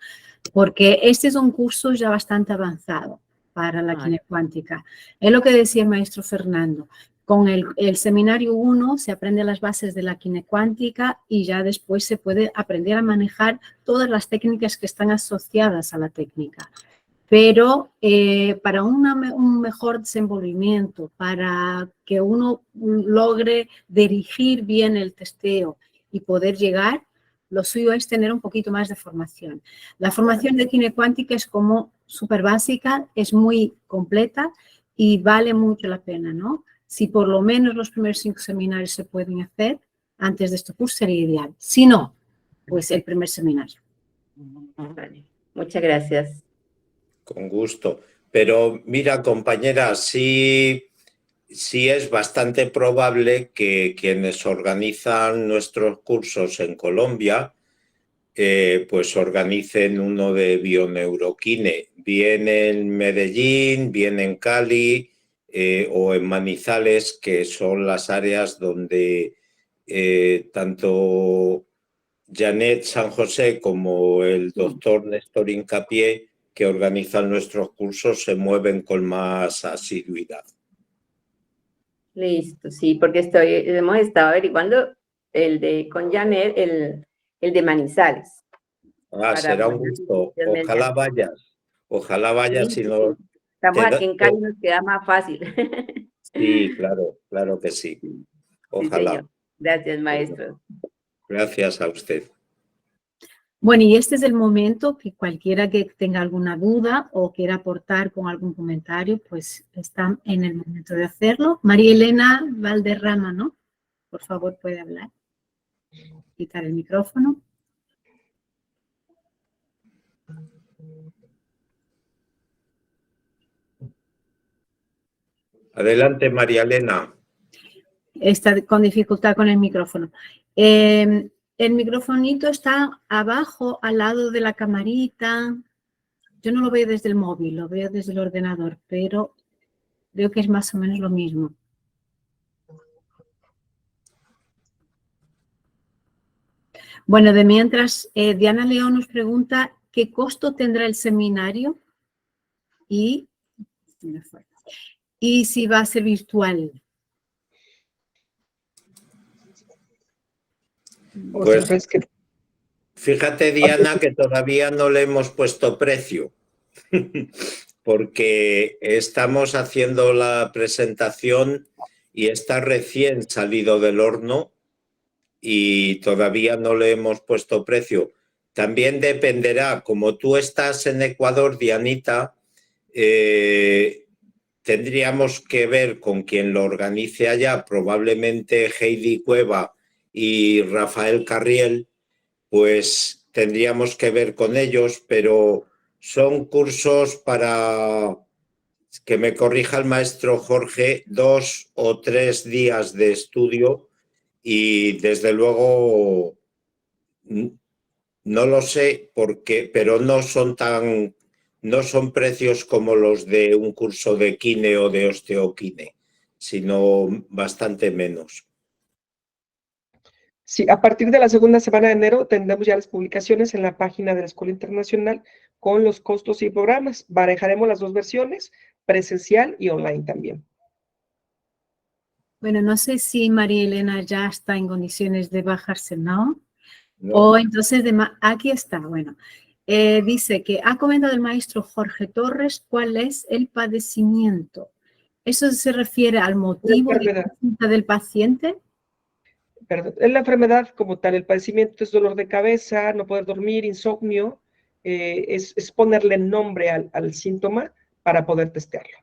Porque este es un curso ya bastante avanzado para la quine cuántica. Es lo que decía el maestro Fernando. Con el seminario 1 se aprende las bases de la quine cuántica y ya después se puede aprender a manejar todas las técnicas que están asociadas a la técnica. Pero para un mejor desenvolvimiento, para que uno logre dirigir bien el testeo y poder llegar, lo suyo es tener un poquito más de formación. La formación de quine cuántica es como súper básica, es muy completa y vale mucho la pena, ¿no? Si por lo menos los primeros 5 seminarios se pueden hacer antes de este curso sería ideal. Si no, pues el primer seminario. Vale. Muchas gracias. Con gusto. Pero mira, compañera, sí es bastante probable que quienes organizan nuestros cursos en Colombia pues organicen uno de bioneuroquine, bien en Medellín, bien en Cali o en Manizales, que son las áreas donde tanto Janet San José como el doctor Néstor Hincapié, que organizan nuestros cursos, se mueven con más asiduidad. Listo, sí, porque hemos estado averiguando con Janet, el de Manizales. Será un gusto. Ojalá vayas Sí, si no. estamos aquí en Cali, nos queda más fácil. Sí, claro que sí. Ojalá. Sí, señor. Gracias, maestro. Gracias a usted. Bueno, y este es el momento que cualquiera que tenga alguna duda o quiera aportar con algún comentario, pues está en el momento de hacerlo. María Elena Valderrama, ¿no? Por favor, puede hablar. Quitar el micrófono. Adelante, María Elena. Está con dificultad con el micrófono. El microfonito está abajo, al lado de la camarita. Yo no lo veo desde el móvil, lo veo desde el ordenador, pero creo que es más o menos lo mismo. Bueno, de mientras, Diana León nos pregunta qué costo tendrá el seminario y si va a ser virtual. Pues fíjate, Diana, que todavía no le hemos puesto precio, porque estamos haciendo la presentación y está recién salido del horno y todavía no le hemos puesto precio. También dependerá, como tú estás en Ecuador, Dianita, tendríamos que ver con quien lo organice allá, probablemente Heidi Cueva y Rafael Carriel, pues tendríamos que ver con ellos, pero son cursos para, que me corrija el maestro Jorge, 2 o 3 días de estudio y desde luego no lo sé porque, pero no son precios como los de un curso de quine o de osteoquine, sino bastante menos. Sí, a partir de la segunda semana de enero tendremos ya las publicaciones en la página de la Escuela Internacional con los costos y programas. Barajaremos las 2 versiones, presencial y online también. Bueno, no sé si María Elena ya está en condiciones de bajarse, ¿no? O entonces, aquí está, bueno. dice que ha comentado el maestro Jorge Torres cuál es el padecimiento. ¿Eso se refiere al motivo de la consulta del paciente? Perdón, es la enfermedad como tal, el padecimiento es dolor de cabeza, no poder dormir, insomnio, es ponerle nombre al síntoma para poder testearlo.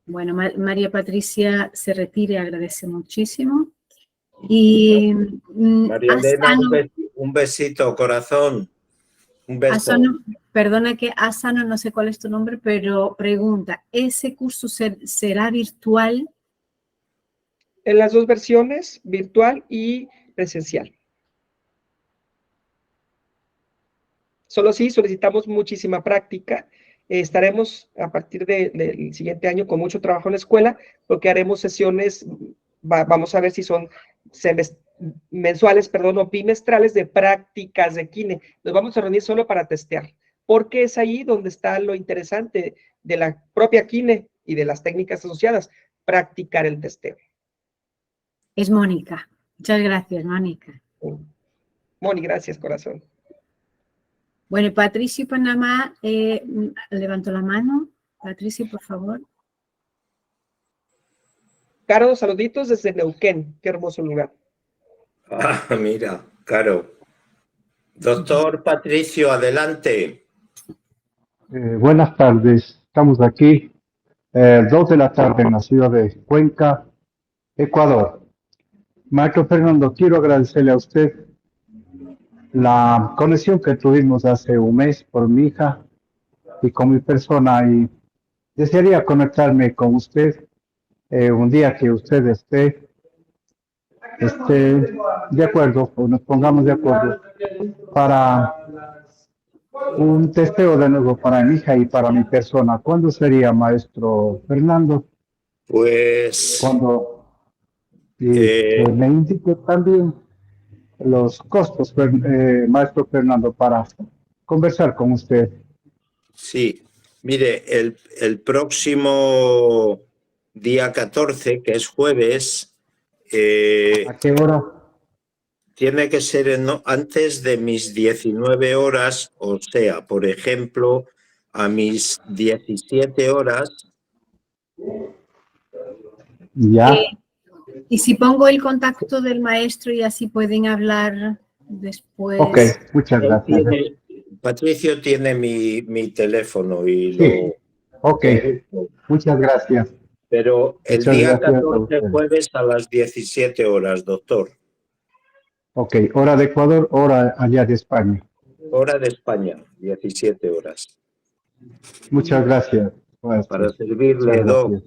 Bueno, María Patricia se retire, agradece muchísimo. Y María Elena, un besito, corazón. Un beso. Asano, perdona que Asano, no sé cuál es tu nombre, pero pregunta, ¿ese curso será virtual? En las dos versiones, virtual y presencial. Solo sí solicitamos muchísima práctica. Estaremos a partir del siguiente año con mucho trabajo en la escuela, porque haremos sesiones, vamos a ver si son mensuales, perdón, o bimestrales de prácticas de kine. Nos vamos a reunir solo para testear, porque es ahí donde está lo interesante de la propia kine y de las técnicas asociadas, practicar el testeo. Es Mónica. Muchas gracias, Mónica. Moni, gracias, corazón. Bueno, Patricio Panamá levantó la mano. Patricio, por favor. Caro, saluditos desde Neuquén. Qué hermoso lugar. Ah, mira, Caro. Doctor Patricio, adelante. Buenas tardes. Estamos aquí, 2 de la tarde en la ciudad de Cuenca, Ecuador. Maestro Fernando, quiero agradecerle a usted la conexión que tuvimos hace un mes por mi hija y con mi persona, y desearía conectarme con usted un día que usted esté de acuerdo, o nos pongamos de acuerdo para un testeo de nuevo para mi hija y para mi persona. ¿Cuándo sería, maestro Fernando? Pues Cuando me indique también los costos, maestro Fernando, para conversar con usted. sí, mire, el próximo día 14, que es jueves, ¿A qué hora? tiene que ser antes de mis 19 horas, o sea, por ejemplo, a mis 17 horas. Ya. Y si pongo el contacto del maestro y así pueden hablar después. Ok, muchas gracias. Patricio tiene mi teléfono y sí. Ok, muchas gracias. Pero el muchas día gracias 14 jueves a las 17 horas, doctor. Ok, hora de Ecuador, hora allá de España. Hora de España, 17 horas. Muchas gracias. Para servirle, Doc.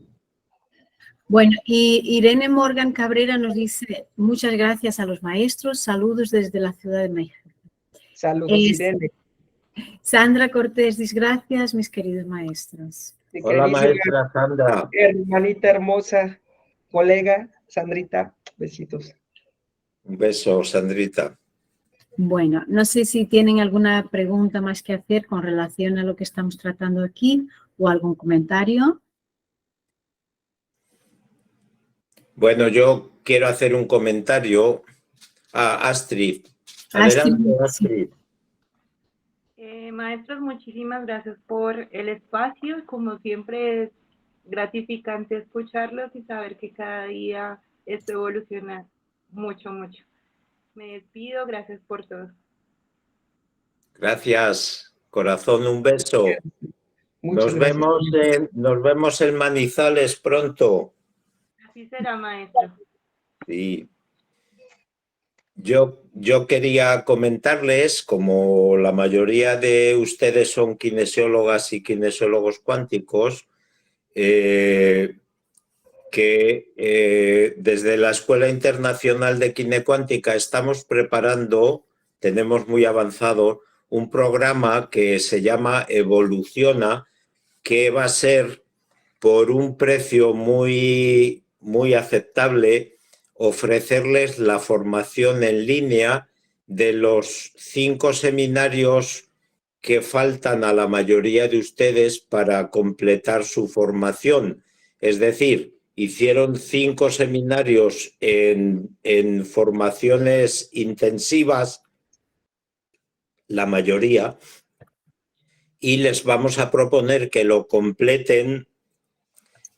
Bueno, y Irene Morgan Cabrera nos dice, muchas gracias a los maestros, saludos desde la ciudad de México. Saludos, Irene. Sandra Cortés, gracias, mis queridos maestros. Hola, maestra Sandra. Hermanita hermosa, colega, Sandrita, besitos. Un beso, Sandrita. Bueno, no sé si tienen alguna pregunta más que hacer con relación a lo que estamos tratando aquí o algún comentario. Bueno, yo quiero hacer un comentario a Astrid. Adelante, Astrid. Maestros, muchísimas gracias por el espacio. Como siempre es gratificante escucharlos y saber que cada día esto evoluciona mucho, mucho. Me despido, gracias por todo. Gracias, corazón, un beso. Nos vemos en Manizales pronto. Así será, maestro. Sí. Yo quería comentarles, como la mayoría de ustedes son kinesiólogas y kinesiólogos cuánticos, que desde la Escuela Internacional de Kinecuántica estamos preparando, tenemos muy avanzado, un programa que se llama Evoluciona, que va a ser por un precio muy, muy aceptable, ofrecerles la formación en línea de los 5 seminarios que faltan a la mayoría de ustedes para completar su formación. Es decir, hicieron 5 seminarios en formaciones intensivas la mayoría, y les vamos a proponer que lo completen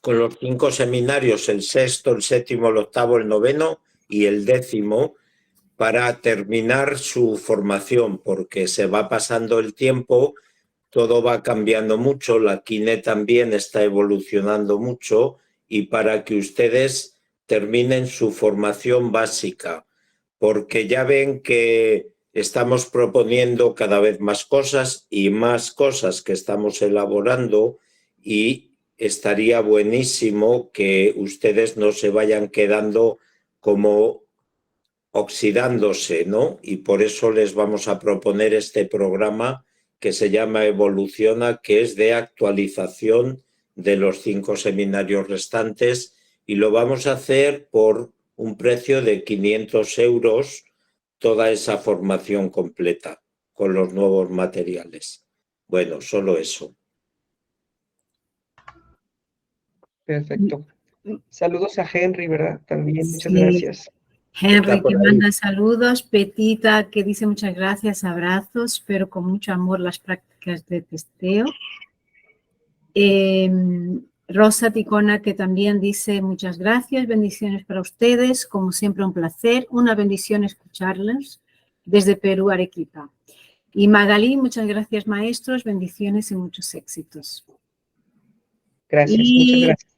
con los 5 seminarios, el sexto, el séptimo, el octavo, el noveno y el 10º, para terminar su formación, porque se va pasando el tiempo, todo va cambiando mucho, la Kine también está evolucionando mucho, y para que ustedes terminen su formación básica, porque ya ven que estamos proponiendo cada vez más cosas y más cosas que estamos elaborando, y estaría buenísimo que ustedes no se vayan quedando como oxidándose, ¿no? Y por eso les vamos a proponer este programa que se llama Evoluciona, que es de actualización de los 5 seminarios restantes, y lo vamos a hacer por un precio de 500 euros, toda esa formación completa con los nuevos materiales. Bueno, solo eso. Perfecto. Saludos a Henry, ¿verdad? También, muchas Sí. gracias. Henry, que manda saludos. Petita, que dice muchas gracias, abrazos, pero con mucho amor las prácticas de testeo. Rosa Ticona, que también dice muchas gracias, bendiciones para ustedes, como siempre un placer, una bendición escucharlos desde Perú, Arequipa. Y Magalí, muchas gracias maestros, bendiciones y muchos éxitos. Gracias, y muchas gracias.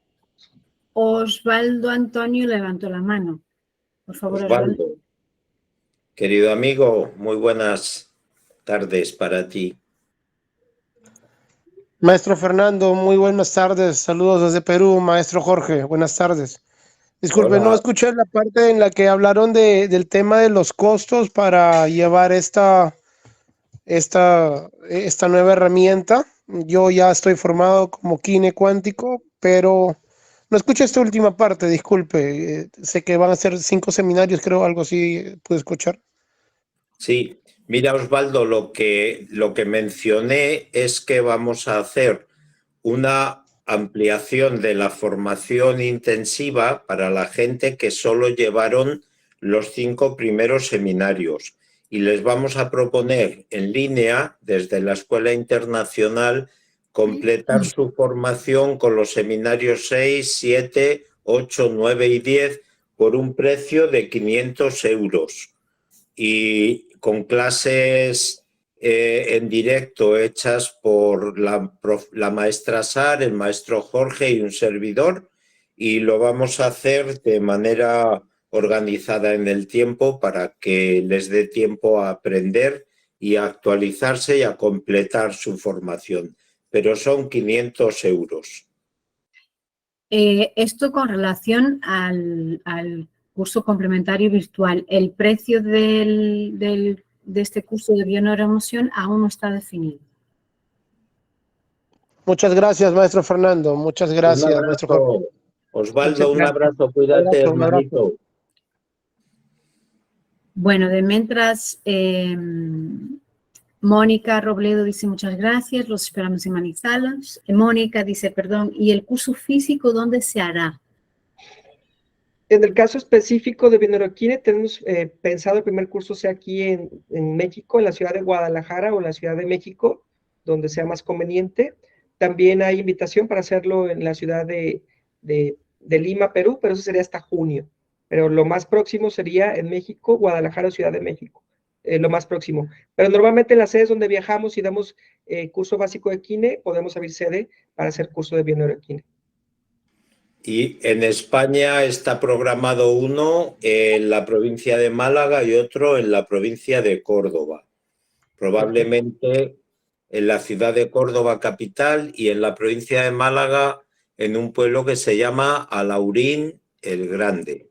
Osvaldo Antonio levantó la mano. Por favor, Osvaldo, querido amigo, muy buenas tardes para ti. Maestro Fernando, muy buenas tardes. Saludos desde Perú. Maestro Jorge, buenas tardes. Disculpe, Hola. no escuché la parte en la que hablaron del tema de los costos para llevar esta nueva herramienta. Yo ya estoy formado como kine cuántico, pero no escuché esta última parte, disculpe. Sé que van a ser 5 seminarios, creo, algo así pude escuchar. Sí, mira Osvaldo, lo que mencioné es que vamos a hacer una ampliación de la formación intensiva para la gente que solo llevaron los 5 primeros seminarios, y les vamos a proponer en línea desde la Escuela Internacional completar su formación con los seminarios 6, 7, 8, 9 y 10 por un precio de 500 euros. Y con clases en directo hechas por la maestra Sar, el maestro Jorge y un servidor, y lo vamos a hacer de manera organizada en el tiempo para que les dé tiempo a aprender y a actualizarse y a completar su formación. Pero son 500 euros. Esto con relación al curso complementario virtual. El precio de este curso de bioneuroemoción aún no está definido. Muchas gracias, maestro Fernando. Muchas gracias, maestro Jorge. Osvaldo, un abrazo, cuídate, hermanito. Bueno, de mientras, Mónica Robledo dice muchas gracias, los esperamos en Manizales. Mónica dice, perdón, ¿y el curso físico dónde se hará? En el caso específico de bioneuroquine, tenemos pensado el primer curso sea aquí en México, en la ciudad de Guadalajara o en la Ciudad de México, donde sea más conveniente. También hay invitación para hacerlo en la ciudad de Lima, Perú, pero eso sería hasta junio. Pero lo más próximo sería en México, Guadalajara o Ciudad de México, lo más próximo. Pero normalmente en las sedes donde viajamos y damos curso básico de kine, podemos abrir sede para hacer curso de bioneuroquine. Y en España está programado uno en la provincia de Málaga y otro en la provincia de Córdoba. Probablemente en la ciudad de Córdoba capital y en la provincia de Málaga en un pueblo que se llama Alaurín el Grande.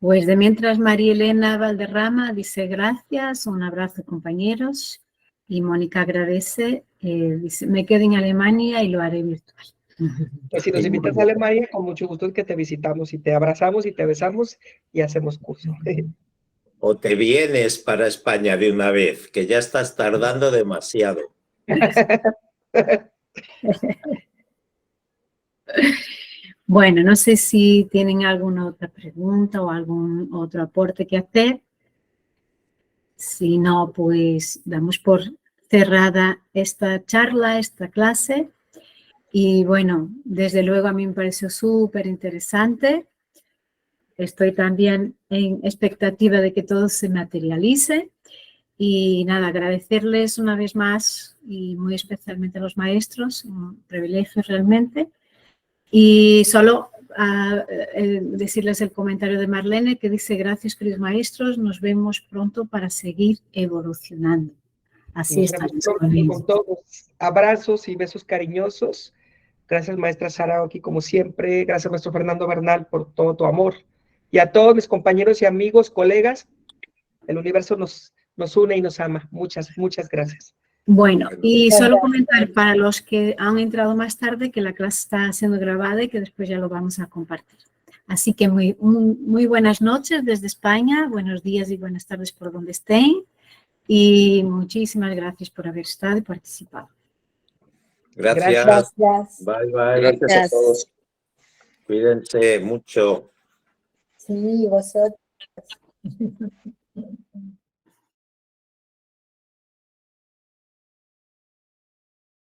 Pues de mientras María Elena Valderrama dice gracias, un abrazo compañeros, y Mónica agradece, dice me quedo en Alemania y lo haré virtual. Pues si nos invitas a Alemania, con mucho gusto es que te visitamos y te abrazamos y te besamos y hacemos curso. O te vienes para España de una vez, que ya estás tardando demasiado. Bueno, no sé si tienen alguna otra pregunta o algún otro aporte que hacer. Si no, pues damos por cerrada esta charla, esta clase. Y bueno, desde luego a mí me pareció súper interesante. Estoy también en expectativa de que todo se materialice. Y nada, agradecerles una vez más y muy especialmente a los maestros, un privilegio realmente. Y solo decirles el comentario de Marlene que dice: gracias, queridos maestros, nos vemos pronto para seguir evolucionando. Así Nos está. vemos pronto con todos. Abrazos y besos cariñosos. Gracias, maestra Sara, aquí como siempre. Gracias, maestro Fernando Bernal, por todo tu amor. Y a todos mis compañeros y amigos, colegas, el universo nos une y nos ama. Muchas, muchas gracias. Bueno, y solo comentar para los que han entrado más tarde que la clase está siendo grabada y que después ya lo vamos a compartir. Así que muy buenas noches desde España, buenos días y buenas tardes por donde estén. Y muchísimas gracias por haber estado y participado. Gracias. Gracias. Bye, bye. Gracias a todos. Cuídense mucho. Sí, vosotros.